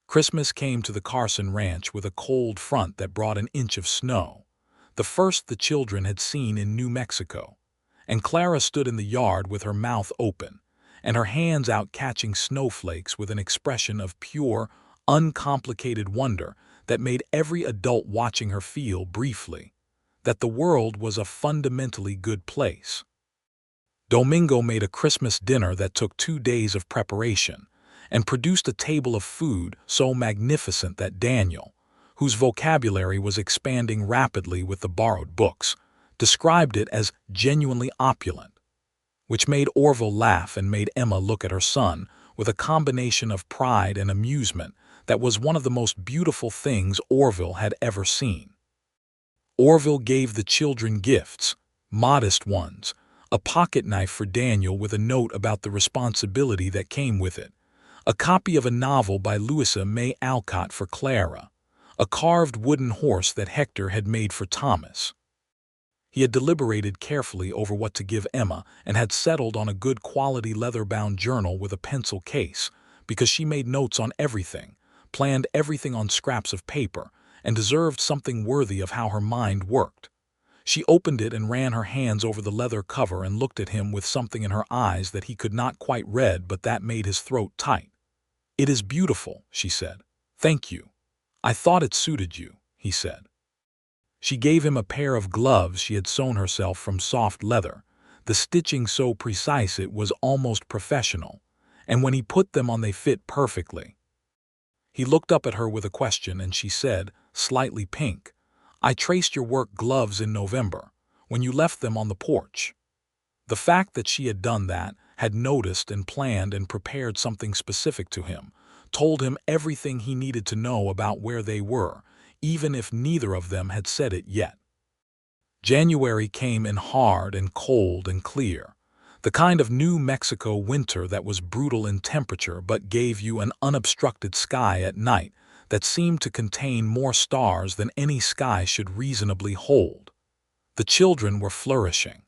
Christmas came to the Carson ranch with a cold front that brought an inch of snow, the first the children had seen in New Mexico, and Clara stood in the yard with her mouth open, and her hands out catching snowflakes with an expression of pure, uncomplicated wonder that made every adult watching her feel, briefly, that the world was a fundamentally good place. Domingo made a Christmas dinner that took 2 days of preparation, and produced a table of food so magnificent that Daniel, whose vocabulary was expanding rapidly with the borrowed books, described it as genuinely opulent, which made Orville laugh and made Emma look at her son with a combination of pride and amusement that was one of the most beautiful things Orville had ever seen. Orville gave the children gifts, modest ones, a pocket knife for Daniel with a note about the responsibility that came with it, a copy of a novel by Louisa May Alcott for Clara, a carved wooden horse that Hector had made for Thomas. He had deliberated carefully over what to give Emma and had settled on a good quality leather-bound journal with a pencil case, because she made notes on everything, planned everything on scraps of paper, and deserved something worthy of how her mind worked. She opened it and ran her hands over the leather cover and looked at him with something in her eyes that he could not quite read, but that made his throat tight. It is beautiful, she said. Thank you. I thought it suited you, he said. She gave him a pair of gloves she had sewn herself from soft leather, the stitching so precise it was almost professional, and when he put them on they fit perfectly. He looked up at her with a question, and she said, slightly pink, I traced your work gloves in November. when you left them on the porch." The fact that she had done that, had noticed and planned and prepared something specific to him, told him everything he needed to know about where they were, even if neither of them had said it yet. January came in hard and cold and clear, the kind of New Mexico winter that was brutal in temperature but gave you an unobstructed sky at night that seemed to contain more stars than any sky should reasonably hold. The children were flourishing.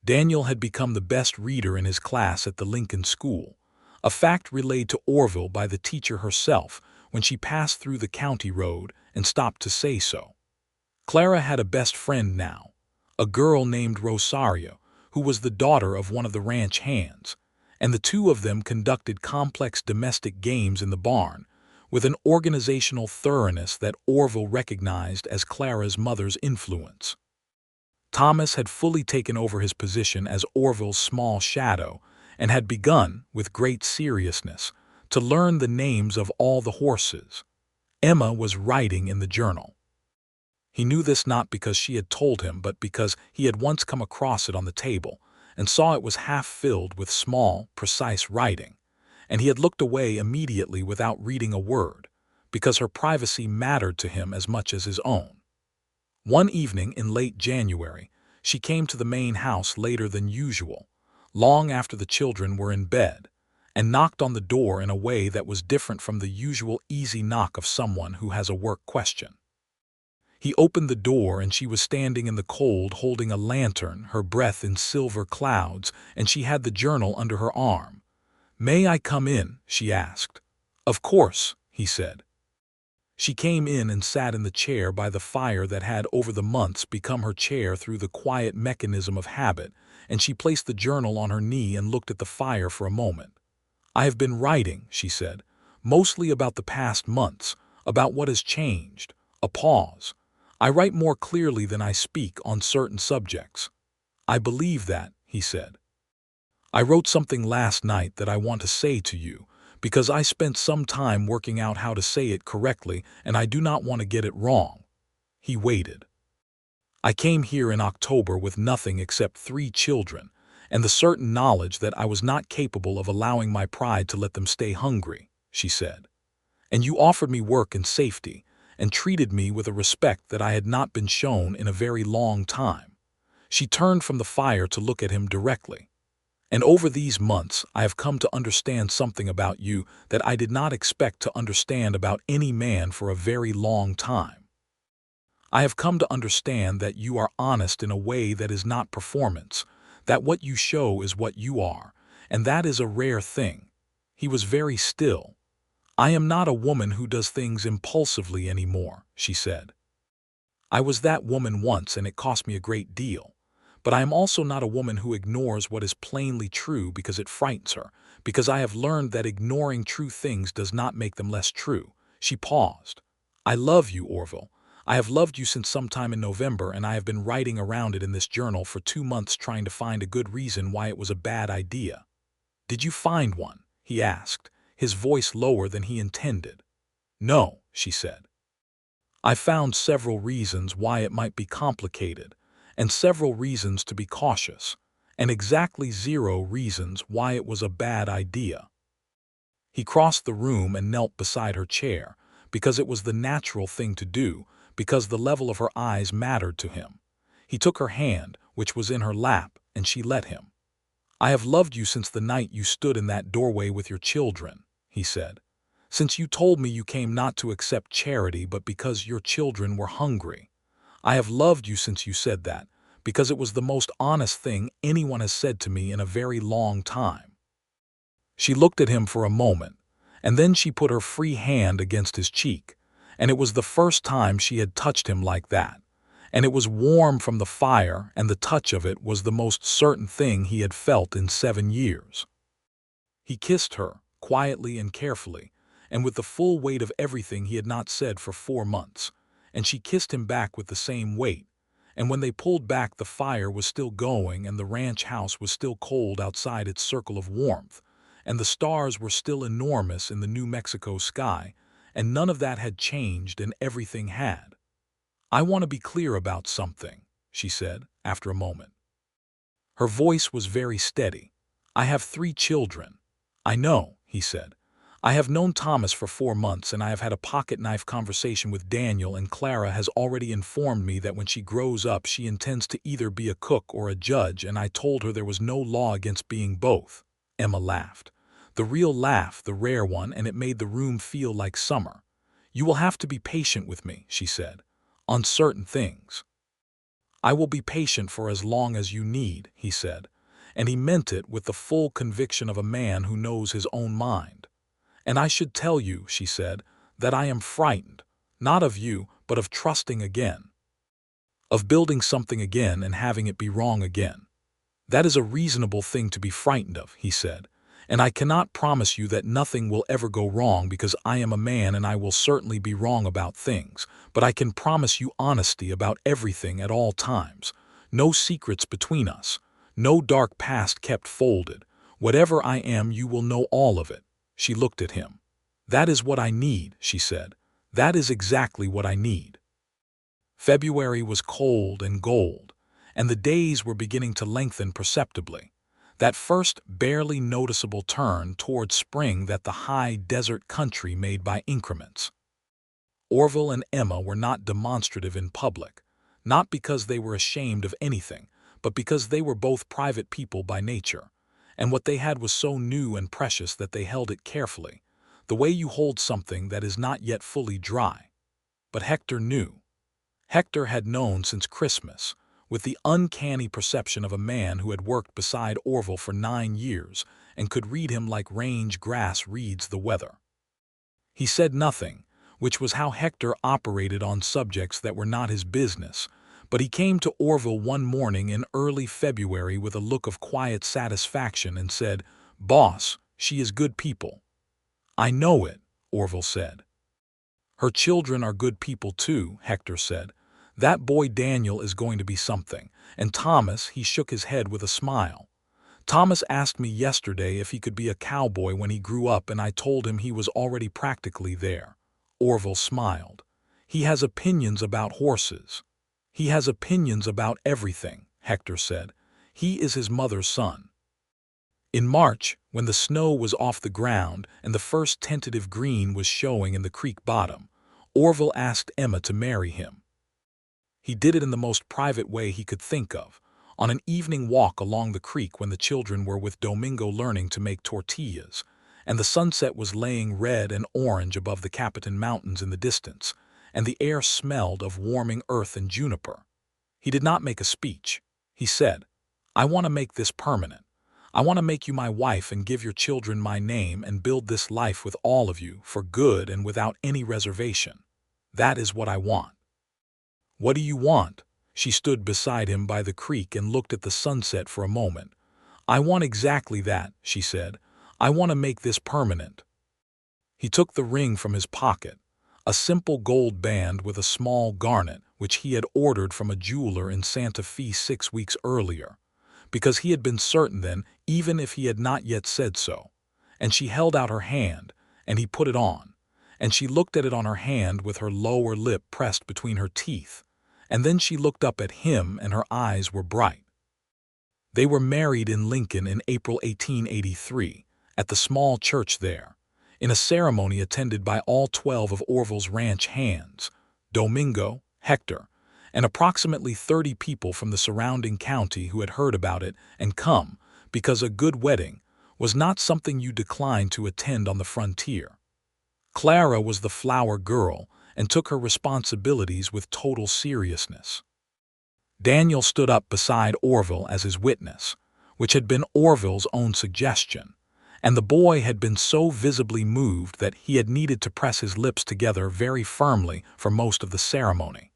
Daniel had become the best reader in his class at the Lincoln School, a fact relayed to Orville by the teacher herself when she passed through the county road and stopped to say so. Clara had a best friend now, a girl named Rosario, who was the daughter of one of the ranch hands, and the two of them conducted complex domestic games in the barn with an organizational thoroughness that Orville recognized as Clara's mother's influence. Thomas had fully taken over his position as Orville's small shadow and had begun, with great seriousness, to learn the names of all the horses. Emma was writing in the journal. He knew this not because she had told him, but because he had once come across it on the table and saw it was half filled with small, precise writing, and he had looked away immediately without reading a word, because her privacy mattered to him as much as his own. One evening in late January, she came to the main house later than usual, long after the children were in bed, and knocked on the door in a way that was different from the usual easy knock of someone who has a work question. He opened the door and she was standing in the cold holding a lantern, her breath in silver clouds, and she had the journal under her arm. "May I come in?" she asked. "Of course," he said. She came in and sat in the chair by the fire that had over the months become her chair through the quiet mechanism of habit, and she placed the journal on her knee and looked at the fire for a moment. "I have been writing," she said, "mostly about the past months, about what has changed." A pause. "I write more clearly than I speak on certain subjects." "I believe that," he said. "I wrote something last night that I want to say to you, because I spent some time working out how to say it correctly and I do not want to get it wrong." He waited. "I came here in October with nothing except 3 children, and the certain knowledge that I was not capable of allowing my pride to let them stay hungry," she said. "And you offered me work and safety, and treated me with a respect that I had not been shown in a very long time." She turned from the fire to look at him directly. "And over these months I have come to understand something about you that I did not expect to understand about any man for a very long time. I have come to understand that you are honest in a way that is not performance, that what you show is what you are, and that is a rare thing." He was very still. "I am not a woman who does things impulsively anymore," she said. "I was that woman once and it cost me a great deal. But I am also not a woman who ignores what is plainly true because it frightens her, because I have learned that ignoring true things does not make them less true." She paused. "I love you, Orville. I have loved you since sometime in November, and I have been writing around it in this journal for 2 months trying to find a good reason why it was a bad idea." "Did you find one?" he asked, his voice lower than he intended. "No," she said. "I found several reasons why it might be complicated, and several reasons to be cautious, and exactly 0 reasons why it was a bad idea." He crossed the room and knelt beside her chair, because it was the natural thing to do, because the level of her eyes mattered to him. He took her hand, which was in her lap, and she let him. "I have loved you since the night you stood in that doorway with your children," he said. "Since you told me you came not to accept charity but because your children were hungry. I have loved you since you said that, because it was the most honest thing anyone has said to me in a very long time." She looked at him for a moment, and then she put her free hand against his cheek, and it was the first time she had touched him like that, and it was warm from the fire, and the touch of it was the most certain thing he had felt in 7 years. He kissed her, quietly and carefully, and with the full weight of everything he had not said for 4 months, and she kissed him back with the same weight, and when they pulled back the fire was still going and the ranch house was still cold outside its circle of warmth, and the stars were still enormous in the New Mexico sky, and none of that had changed and everything had. "I want to be clear about something," she said. after a moment. Her voice was very steady. "I have 3 children." "I know," he said. "I have known Thomas for 4 months, and I have had a pocket-knife conversation with Daniel, and Clara has already informed me that when she grows up she intends to either be a cook or a judge, and I told her there was no law against being both." Emma laughed. The real laugh, the rare one, and it made the room feel like summer. "You will have to be patient with me," she said, "on certain things." "I will be patient for as long as you need," he said, and he meant it with the full conviction of a man who knows his own mind. "And I should tell you," she said, "that I am frightened, not of you, but of trusting again, of building something again and having it be wrong again." "That is a reasonable thing to be frightened of," he said, "and I cannot promise you that nothing will ever go wrong because I am a man and I will certainly be wrong about things, but I can promise you honesty about everything at all times, no secrets between us, no dark past kept folded. Whatever I am, you will know all of it." She looked at him. "That is what I need," she said. "That is exactly what I need." February was cold and gold, and the days were beginning to lengthen perceptibly. That first barely noticeable turn toward spring that the high desert country made by increments. Orville and Emma were not demonstrative in public, not because they were ashamed of anything, but because they were both private people by nature, and what they had was so new and precious that they held it carefully, the way you hold something that is not yet fully dry. But Hector knew. Hector had known since Christmas, with the uncanny perception of a man who had worked beside Orville for 9 years and could read him like range grass reads the weather. He said nothing, which was how Hector operated on subjects that were not his business, but he came to Orville one morning in early February with a look of quiet satisfaction and said, "Boss, she is good people." "I know it," Orville said. "Her children are good people too," Hector said. "That boy Daniel is going to be something, and Thomas," he shook his head with a smile. "Thomas asked me yesterday if he could be a cowboy when he grew up, and I told him he was already practically there." Orville smiled. "He has opinions about horses." "He has opinions about everything," Hector said. "He is his mother's son." In March, when the snow was off the ground and the first tentative green was showing in the creek bottom, Orville asked Emma to marry him. He did it in the most private way he could think of, on an evening walk along the creek when the children were with Domingo learning to make tortillas, and the sunset was laying red and orange above the Capitan Mountains in the distance, and the air smelled of warming earth and juniper. He did not make a speech. He said, "I want to make this permanent. I want to make you my wife and give your children my name and build this life with all of you for good and without any reservation. That is what I want." "What do you want?" She stood beside him by the creek and looked at the sunset for a moment. "I want exactly that," she said. "I want to make this permanent." He took the ring from his pocket, a simple gold band with a small garnet which he had ordered from a jeweler in Santa Fe 6 weeks earlier, because he had been certain then, even if he had not yet said so. And she held out her hand, and he put it on, and she looked at it on her hand with her lower lip pressed between her teeth, and then she looked up at him and her eyes were bright. They were married in Lincoln in April 1883, at the small church there, in a ceremony attended by all 12 of Orville's ranch hands, Domingo, Hector, and approximately 30 people from the surrounding county who had heard about it and come, because a good wedding was not something you declined to attend on the frontier. Clara was the flower girl and took her responsibilities with total seriousness. Daniel stood up beside Orville as his witness, which had been Orville's own suggestion, and the boy had been so visibly moved that he had needed to press his lips together very firmly for most of the ceremony.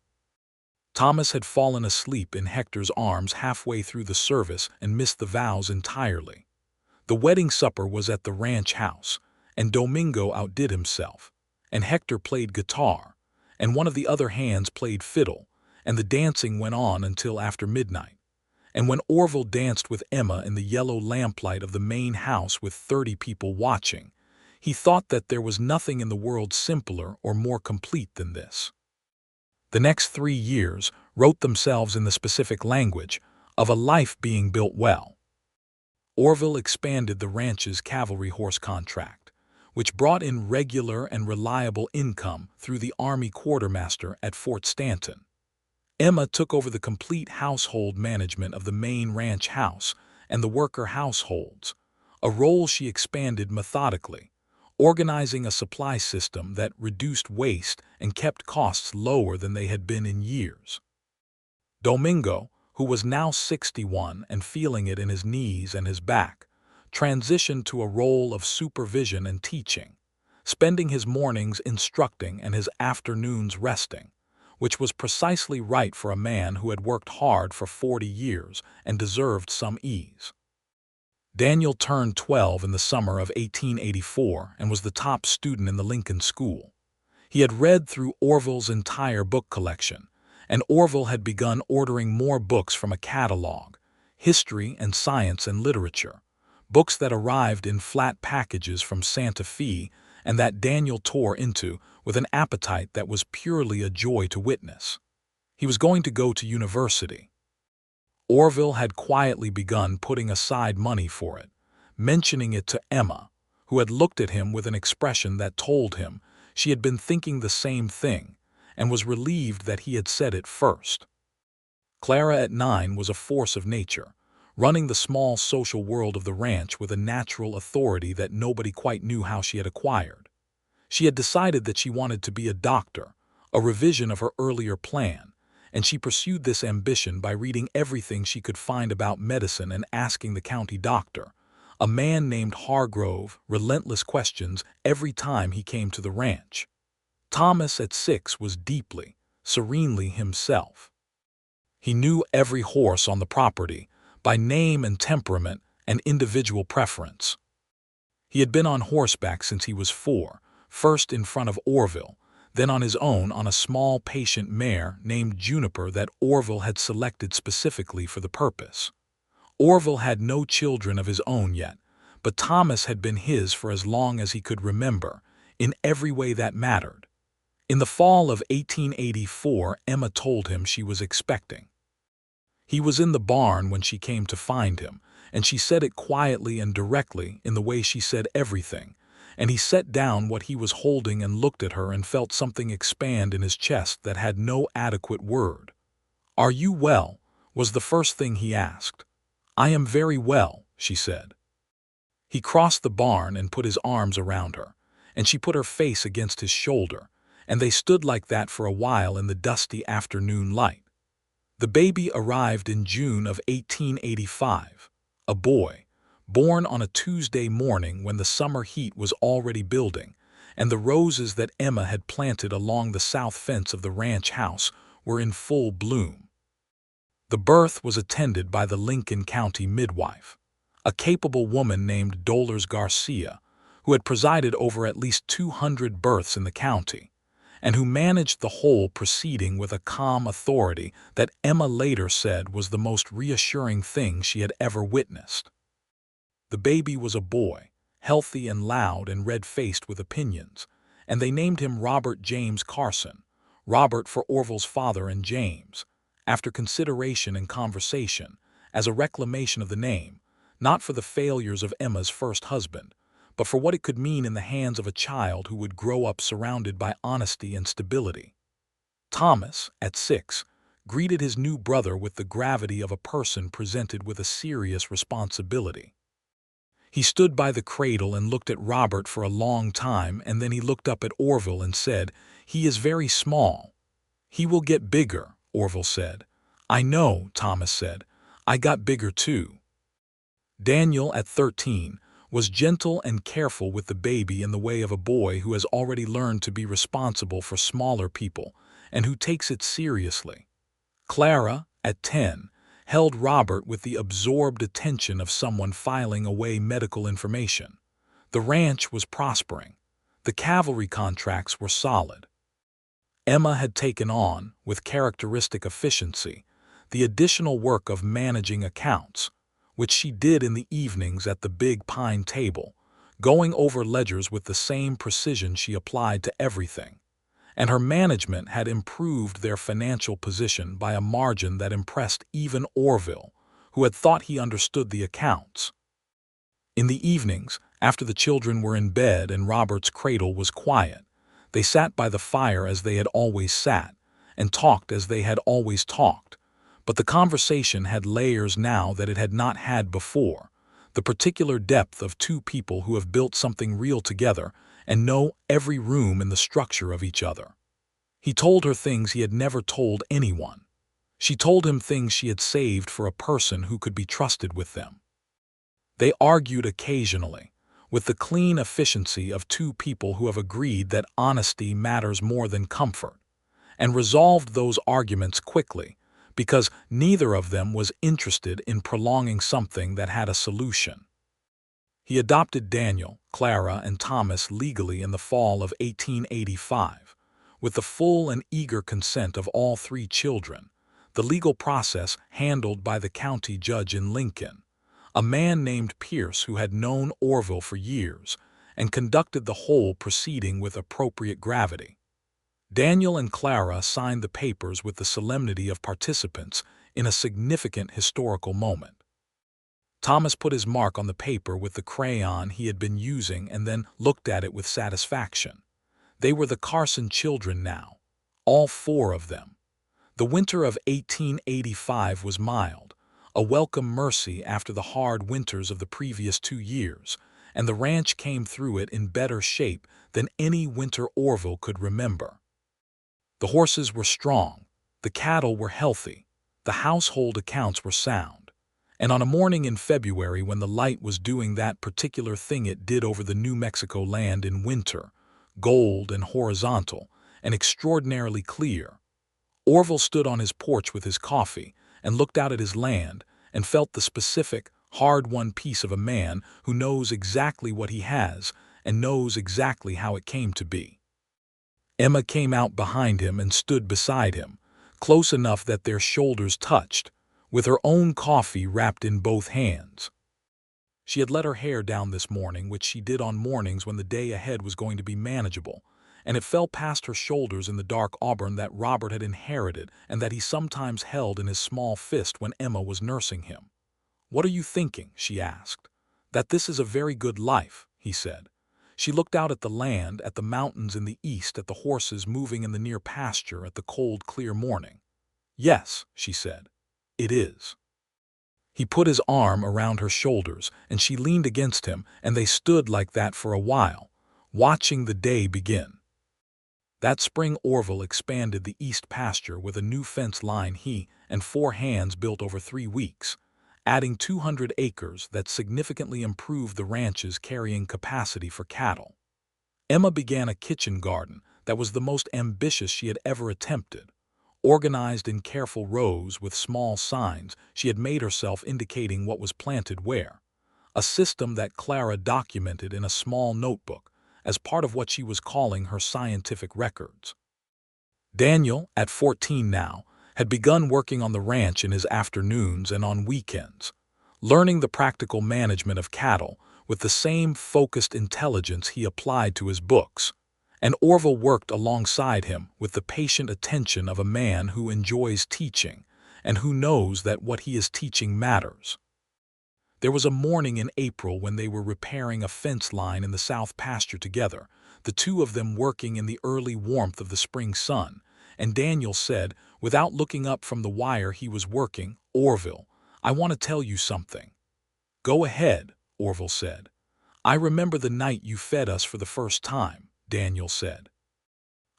Thomas had fallen asleep in Hector's arms halfway through the service and missed the vows entirely. The wedding supper was at the ranch house, and Domingo outdid himself, and Hector played guitar, and one of the other hands played fiddle, and the dancing went on until after midnight. And when Orville danced with Emma in the yellow lamplight of the main house with 30 people watching, he thought that there was nothing in the world simpler or more complete than this. The next 3 years wrote themselves in the specific language of a life being built well. Orville expanded the ranch's cavalry horse contract, which brought in regular and reliable income through the Army quartermaster at Fort Stanton. Emma took over the complete household management of the main ranch house and the worker households, a role she expanded methodically, organizing a supply system that reduced waste and kept costs lower than they had been in years. Domingo, who was now 61 and feeling it in his knees and his back, transitioned to a role of supervision and teaching, spending his mornings instructing and his afternoons resting, which was precisely right for a man who had worked hard for 40 years and deserved some ease. Daniel turned 12 in the summer of 1884 and was the top student in the Lincoln School. He had read through Orville's entire book collection, and Orville had begun ordering more books from a catalog, history and science and literature, books that arrived in flat packages from Santa Fe and that Daniel tore into with an appetite that was purely a joy to witness. He was going to go to university. Orville had quietly begun putting aside money for it, mentioning it to Emma, who had looked at him with an expression that told him she had been thinking the same thing and was relieved that he had said it first. Clara at 9 was a force of nature, running the small social world of the ranch with a natural authority that nobody quite knew how she had acquired. She had decided that she wanted to be a doctor, a revision of her earlier plan, and she pursued this ambition by reading everything she could find about medicine and asking the county doctor, a man named Hargrove, relentless questions every time he came to the ranch. Thomas at 6 was deeply, serenely himself. He knew every horse on the property, by name and temperament and individual preference. He had been on horseback since he was 4, first in front of Orville, then on his own on a small patient mare named Juniper that Orville had selected specifically for the purpose. Orville had no children of his own yet, but Thomas had been his for as long as he could remember, in every way that mattered. In the fall of 1884, Emma told him she was expecting. He was in the barn when she came to find him, and she said it quietly and directly in the way she said everything, and he set down what he was holding and looked at her and felt something expand in his chest that had no adequate word. "Are you well?" was the first thing he asked. "I am very well," she said. He crossed the barn and put his arms around her, and she put her face against his shoulder, and they stood like that for a while in the dusty afternoon light. The baby arrived in June of 1885, a boy, born on a Tuesday morning when the summer heat was already building, and the roses that Emma had planted along the south fence of the ranch house were in full bloom. The birth was attended by the Lincoln County midwife, a capable woman named Dolores Garcia, who had presided over at least 200 births in the county, and who managed the whole proceeding with a calm authority that Emma later said was the most reassuring thing she had ever witnessed. The baby was a boy, healthy and loud and red-faced with opinions, and they named him Robert James Carson, Robert for Orville's father and James, after consideration and conversation, as a reclamation of the name, not for the failures of Emma's first husband, but for what it could mean in the hands of a child who would grow up surrounded by honesty and stability. Thomas, at 6, greeted his new brother with the gravity of a person presented with a serious responsibility. He stood by the cradle and looked at Robert for a long time, and then he looked up at Orville and said, "He is very small." "He will get bigger," Orville said. "I know," Thomas said. "I got bigger too." Daniel, at 13, was gentle and careful with the baby in the way of a boy who has already learned to be responsible for smaller people and who takes it seriously. Clara, at 10, held Robert with the absorbed attention of someone filing away medical information. The ranch was prospering. The cavalry contracts were solid. Emma had taken on, with characteristic efficiency, the additional work of managing accounts, which she did in the evenings at the big pine table, going over ledgers with the same precision she applied to everything. and her management had improved their financial position by a margin that impressed even Orville, who had thought he understood the accounts. In the evenings, after the children were in bed and Robert's cradle was quiet, they sat by the fire as they had always sat, and talked as they had always talked. But the conversation had layers now that it had not had before, the particular depth of two people who have built something real together and know every room in the structure of each other. He told her things he had never told anyone. She told him things she had saved for a person who could be trusted with them. They argued occasionally, with the clean efficiency of two people who have agreed that honesty matters more than comfort, and resolved those arguments quickly, because neither of them was interested in prolonging something that had a solution. He adopted Daniel, Clara, and Thomas legally in the fall of 1885, with the full and eager consent of all three children, the legal process handled by the county judge in Lincoln, a man named Pierce who had known Orville for years and conducted the whole proceeding with appropriate gravity. Daniel and Clara signed the papers with the solemnity of participants in a significant historical moment. Thomas put his mark on the paper with the crayon he had been using and then looked at it with satisfaction. They were the Carson children now, all four of them. The winter of 1885 was mild, a welcome mercy after the hard winters of the previous 2 years, and the ranch came through it in better shape than any winter Orville could remember. The horses were strong, the cattle were healthy, the household accounts were sound, and on a morning in February when the light was doing that particular thing it did over the New Mexico land in winter, gold and horizontal, and extraordinarily clear, Orville stood on his porch with his coffee and looked out at his land and felt the specific, hard-won peace of a man who knows exactly what he has and knows exactly how it came to be. Emma came out behind him and stood beside him, close enough that their shoulders touched, with her own coffee wrapped in both hands. She had let her hair down this morning, which she did on mornings when the day ahead was going to be manageable, and it fell past her shoulders in the dark auburn that Robert had inherited and that he sometimes held in his small fist when Emma was nursing him. "What are you thinking?" she asked. "That this is a very good life," he said. She looked out at the land, at the mountains in the east, at the horses moving in the near pasture, at the cold, clear morning. "Yes," she said, "it is." He put his arm around her shoulders, and she leaned against him, and they stood like that for a while, watching the day begin. That spring Orville expanded the east pasture with a new fence line he and 4 hands built over 3 weeks, adding 200 acres that significantly improved the ranch's carrying capacity for cattle. Emma began a kitchen garden that was the most ambitious she had ever attempted, organized in careful rows with small signs she had made herself indicating what was planted where, a system that Clara documented in a small notebook as part of what she was calling her scientific records. Daniel, at 14 now, had begun working on the ranch in his afternoons and on weekends, learning the practical management of cattle with the same focused intelligence he applied to his books, and Orville worked alongside him with the patient attention of a man who enjoys teaching and who knows that what he is teaching matters. There was a morning in April when they were repairing a fence line in the south pasture together, the two of them working in the early warmth of the spring sun, and Daniel said, without looking up from the wire he was working, "Orville, I want to tell you something." "Go ahead," Orville said. "I remember the night you fed us for the first time," Daniel said.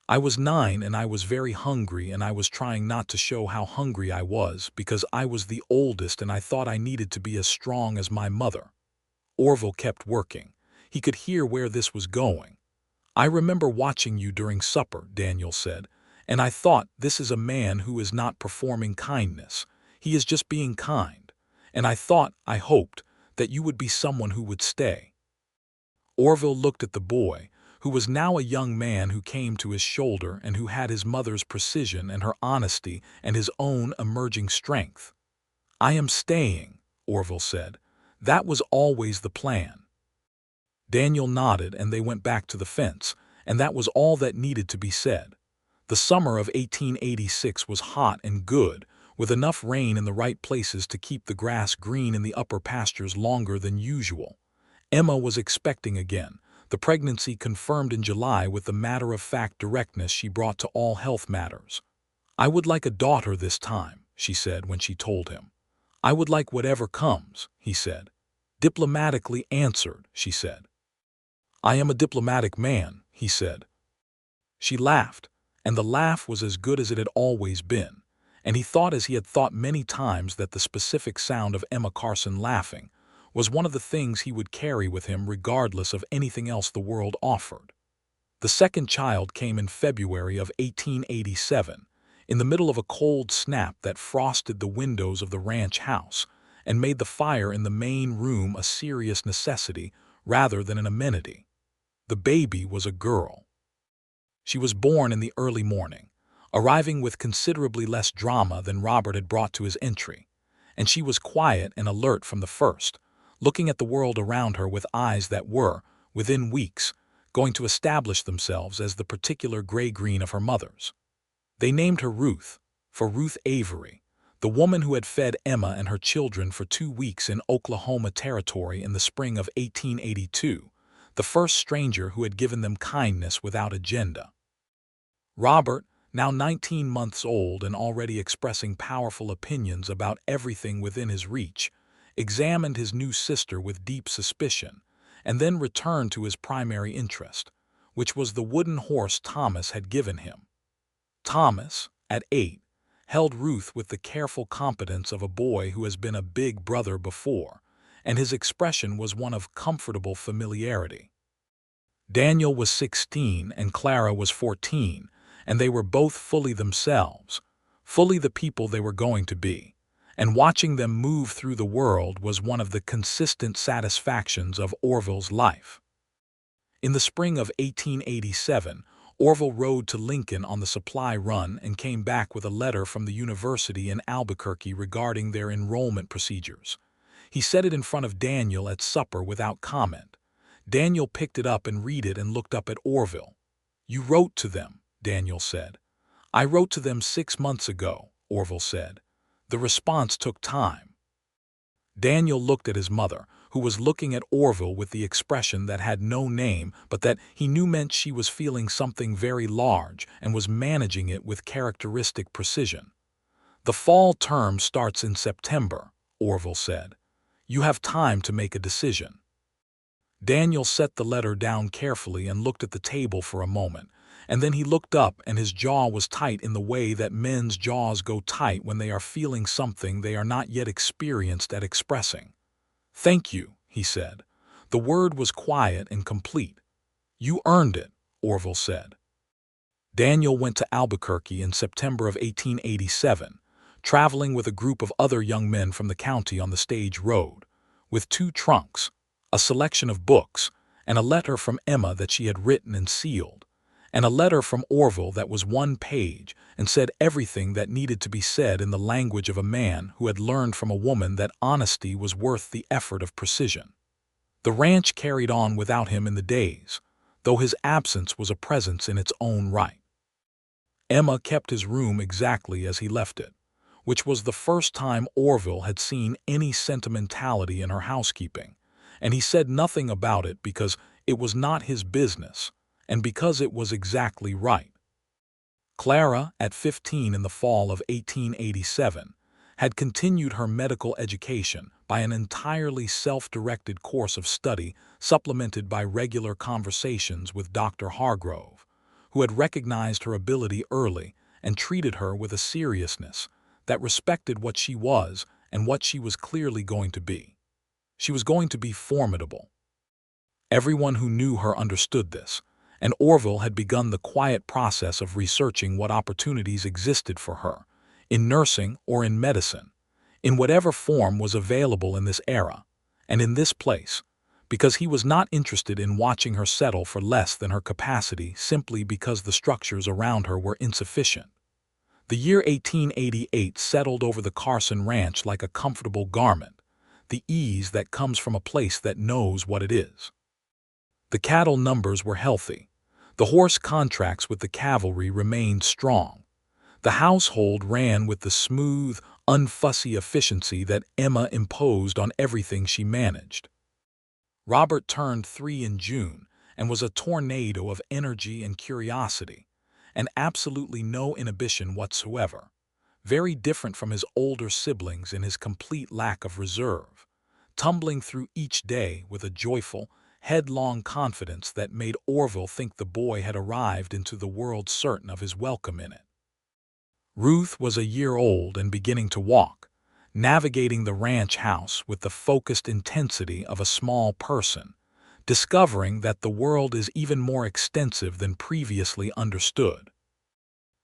"I was 9 and I was very hungry, and I was trying not to show how hungry I was because I was the oldest and I thought I needed to be as strong as my mother." Orville kept working. He could hear where this was going. "I remember watching you during supper," Daniel said, "and I thought, this is a man who is not performing kindness. He is just being kind. And I thought, I hoped, that you would be someone who would stay." Orville looked at the boy, who was now a young man who came to his shoulder and who had his mother's precision and her honesty and his own emerging strength. "I am staying," Orville said. "That was always the plan." Daniel nodded and they went back to the fence, and that was all that needed to be said. The summer of 1886 was hot and good, with enough rain in the right places to keep the grass green in the upper pastures longer than usual. Emma was expecting again, the pregnancy confirmed in July with the matter-of-fact directness she brought to all health matters. "I would like a daughter this time," she said when she told him. "I would like whatever comes," he said. "Diplomatically answered," she said. "I am a diplomatic man," he said. She laughed, and the laugh was as good as it had always been, and he thought, as he had thought many times, that the specific sound of Emma Carson laughing was one of the things he would carry with him regardless of anything else the world offered. The second child came in February of 1887, in the middle of a cold snap that frosted the windows of the ranch house and made the fire in the main room a serious necessity rather than an amenity. The baby was a girl. She was born in the early morning, arriving with considerably less drama than Robert had brought to his entry, and she was quiet and alert from the first, looking at the world around her with eyes that were, within weeks, going to establish themselves as the particular gray-green of her mother's. They named her Ruth, for Ruth Avery, the woman who had fed Emma and her children for 2 weeks in Oklahoma Territory in the spring of 1882, the first stranger who had given them kindness without agenda. Robert, now 19 months old and already expressing powerful opinions about everything within his reach, examined his new sister with deep suspicion, and then returned to his primary interest, which was the wooden horse Thomas had given him. Thomas, at 8, held Ruth with the careful competence of a boy who has been a big brother before, and his expression was one of comfortable familiarity. Daniel was 16 and Clara was 14, and they were both fully themselves, fully the people they were going to be, and watching them move through the world was one of the consistent satisfactions of Orville's life. In the spring of 1887, Orville rode to Lincoln on the supply run and came back with a letter from the university in Albuquerque regarding their enrollment procedures. He set it in front of Daniel at supper without comment. Daniel picked it up and read it and looked up at Orville. "You wrote to them," Daniel said. "I wrote to them 6 months ago," Orville said. "The response took time." Daniel looked at his mother, who was looking at Orville with the expression that had no name but that he knew meant she was feeling something very large and was managing it with characteristic precision. "The fall term starts in September," Orville said. "You have time to make a decision." Daniel set the letter down carefully and looked at the table for a moment, and then he looked up and his jaw was tight in the way that men's jaws go tight when they are feeling something they are not yet experienced at expressing. "Thank you," he said. The word was quiet and complete. "You earned it," Orville said. Daniel went to Albuquerque in September of 1887, traveling with a group of other young men from the county on the stage road, with 2 trunks, a selection of books, and a letter from Emma that she had written and sealed, and a letter from Orville that was 1 page and said everything that needed to be said in the language of a man who had learned from a woman that honesty was worth the effort of precision. The ranch carried on without him in the days, though his absence was a presence in its own right. Emma kept his room exactly as he left it, which was the first time Orville had seen any sentimentality in her housekeeping, and he said nothing about it because it was not his business, and because it was exactly right. Clara, at 15 in the fall of 1887, had continued her medical education by an entirely self-directed course of study supplemented by regular conversations with Dr. Hargrove, who had recognized her ability early and treated her with a seriousness that respected what she was and what she was clearly going to be. She was going to be formidable. Everyone who knew her understood this, and Orville had begun the quiet process of researching what opportunities existed for her, in nursing or in medicine, in whatever form was available in this era, and in this place, because he was not interested in watching her settle for less than her capacity simply because the structures around her were insufficient. The year 1888 settled over the Carson ranch like a comfortable garment, the ease that comes from a place that knows what it is. The cattle numbers were healthy. The horse contracts with the cavalry remained strong. The household ran with the smooth, unfussy efficiency that Emma imposed on everything she managed. Robert turned 3 in June and was a tornado of energy and curiosity, and absolutely no inhibition whatsoever, very different from his older siblings in his complete lack of reserve, tumbling through each day with a joyful, headlong confidence that made Orville think the boy had arrived into the world certain of his welcome in it. Ruth was a year old and beginning to walk, navigating the ranch house with the focused intensity of a small person, discovering that the world is even more extensive than previously understood.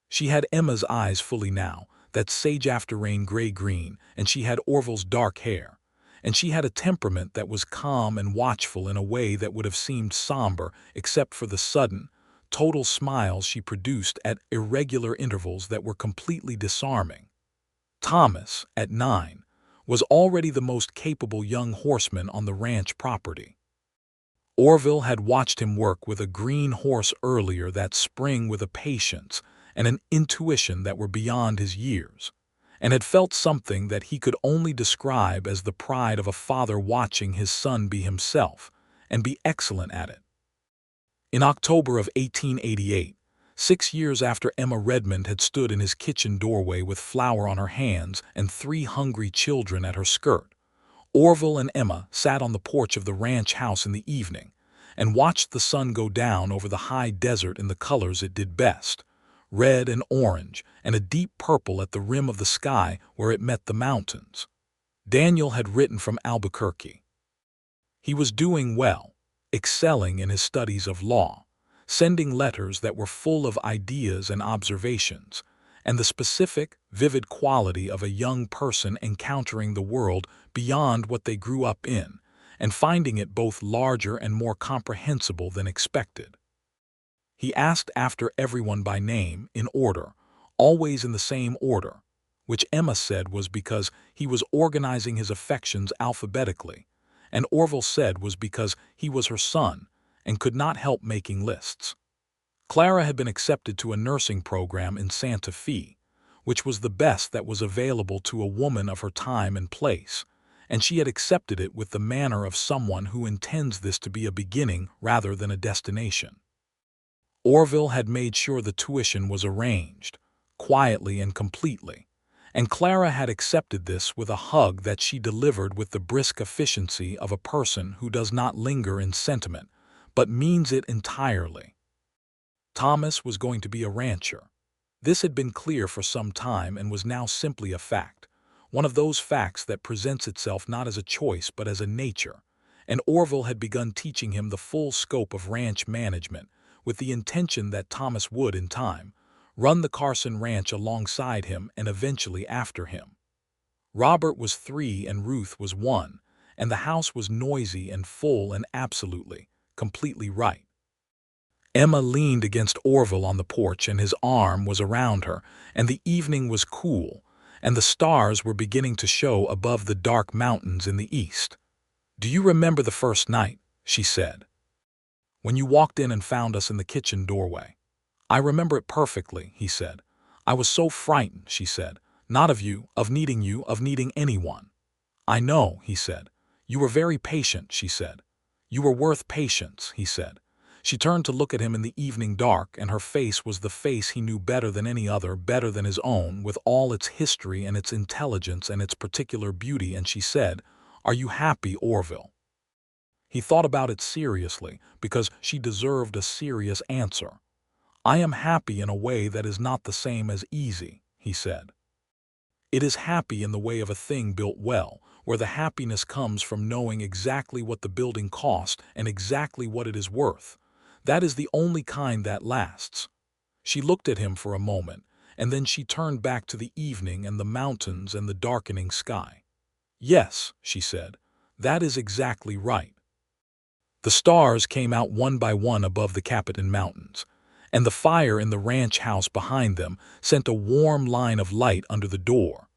She had Emma's eyes fully now, that sage-after-rain gray-green, and she had Orville's dark hair, and she had a temperament that was calm and watchful in a way that would have seemed somber except for the sudden, total smiles she produced at irregular intervals that were completely disarming. Thomas, at 9, was already the most capable young horseman on the ranch property. Orville had watched him work with a green horse earlier that spring with a patience and an intuition that were beyond his years, and had felt something that he could only describe as the pride of a father watching his son be himself and be excellent at it. In October of 1888, 6 years after Emma Redmond had stood in his kitchen doorway with flour on her hands and 3 hungry children at her skirt, Orville and Emma sat on the porch of the ranch house in the evening and watched the sun go down over the high desert in the colors it did best, red and orange, and a deep purple at the rim of the sky where it met the mountains. Daniel had written from Albuquerque. He was doing well, excelling in his studies of law, sending letters that were full of ideas and observations, and the specific, vivid quality of a young person encountering the world beyond what they grew up in, and finding it both larger and more comprehensible than expected. He asked after everyone by name, in order, always in the same order, which Emma said was because he was organizing his affections alphabetically, and Orville said was because he was her son and could not help making lists. Clara had been accepted to a nursing program in Santa Fe, which was the best that was available to a woman of her time and place, and she had accepted it with the manner of someone who intends this to be a beginning rather than a destination. Orville had made sure the tuition was arranged, quietly and completely, and Clara had accepted this with a hug that she delivered with the brisk efficiency of a person who does not linger in sentiment, but means it entirely. Thomas was going to be a rancher. This had been clear for some time and was now simply a fact, one of those facts that presents itself not as a choice but as a nature, and Orville had begun teaching him the full scope of ranch management, with the intention that Thomas would, in time, run the Carson ranch alongside him and eventually after him. Robert was 3 and Ruth was 1, and the house was noisy and full and absolutely, completely right. Emma leaned against Orville on the porch and his arm was around her, and the evening was cool, and the stars were beginning to show above the dark mountains in the east. "Do you remember the first night?" she said. "When you walked in and found us in the kitchen doorway." "I remember it perfectly," he said. "I was so frightened," she said. "Not of you, of needing anyone." "I know," he said. "You were very patient," she said. "You were worth patience," he said. She turned to look at him in the evening dark, and her face was the face he knew better than any other, better than his own, with all its history and its intelligence and its particular beauty, and she said, "Are you happy, Orville?" He thought about it seriously, because she deserved a serious answer. "I am happy in a way that is not the same as easy," he said. "It is happy in the way of a thing built well, where the happiness comes from knowing exactly what the building cost and exactly what it is worth. That is the only kind that lasts." She looked at him for a moment, and then she turned back to the evening and the mountains and the darkening sky. "Yes," she said, "that is exactly right." The stars came out one by one above the Capitan Mountains, and the fire in the ranch house behind them sent a warm line of light under the door,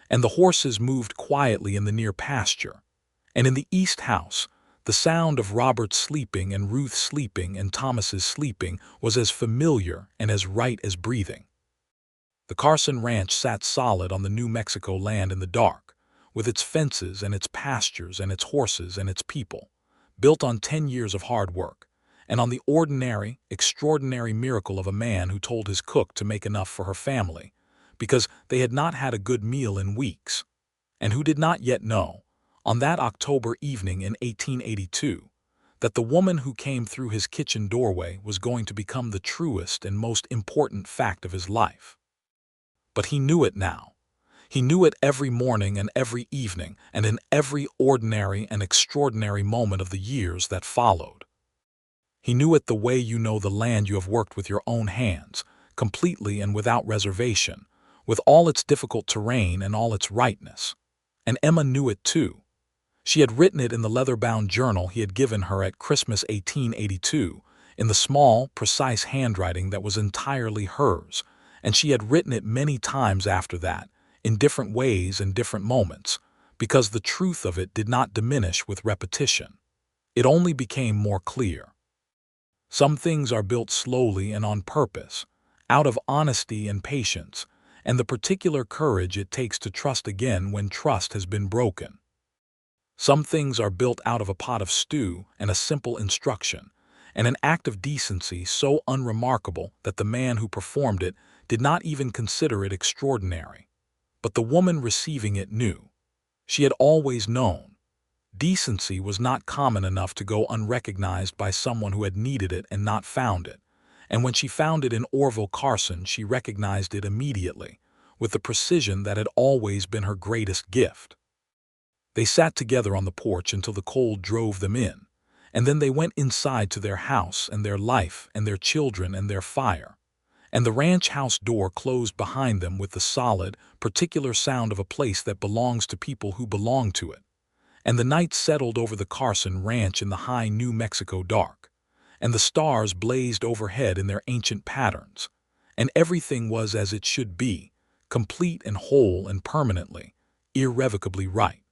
and the horses moved quietly in the near pasture, and in the east house, The sound of Robert sleeping and Ruth sleeping and Thomas's sleeping was as familiar and as right as breathing. The Carson Ranch sat solid on the New Mexico land in the dark, with its fences and its pastures and its horses and its people, built on 10 years of hard work, and on the ordinary, extraordinary miracle of a man who told his cook to make enough for her family, because they had not had a good meal in weeks, and who did not yet know, on that October evening in 1882, that the woman who came through his kitchen doorway was going to become the truest and most important fact of his life. But he knew it now. He knew it every morning and every evening and in every ordinary and extraordinary moment of the years that followed. He knew it the way you know the land you have worked with your own hands, completely and without reservation, with all its difficult terrain and all its rightness. And Emma knew it too. She had written it in the leather-bound journal he had given her at Christmas 1882, in the small, precise handwriting that was entirely hers, and she had written it many times after that, in different ways and different moments, because the truth of it did not diminish with repetition. It only became more clear. Some things are built slowly and on purpose, out of honesty and patience, and the particular courage it takes to trust again when trust has been broken. Some things are built out of a pot of stew and a simple instruction, and an act of decency so unremarkable that the man who performed it did not even consider it extraordinary. But the woman receiving it knew. She had always known. Decency was not common enough to go unrecognized by someone who had needed it and not found it, and when she found it in Orville Carson she recognized it immediately, with the precision that had always been her greatest gift. They sat together on the porch until the cold drove them in, and then they went inside to their house and their life and their children and their fire, and the ranch house door closed behind them with the solid, particular sound of a place that belongs to people who belong to it. And the night settled over the Carson Ranch in the high New Mexico dark, and the stars blazed overhead in their ancient patterns, and everything was as it should be, complete and whole and permanently, irrevocably right.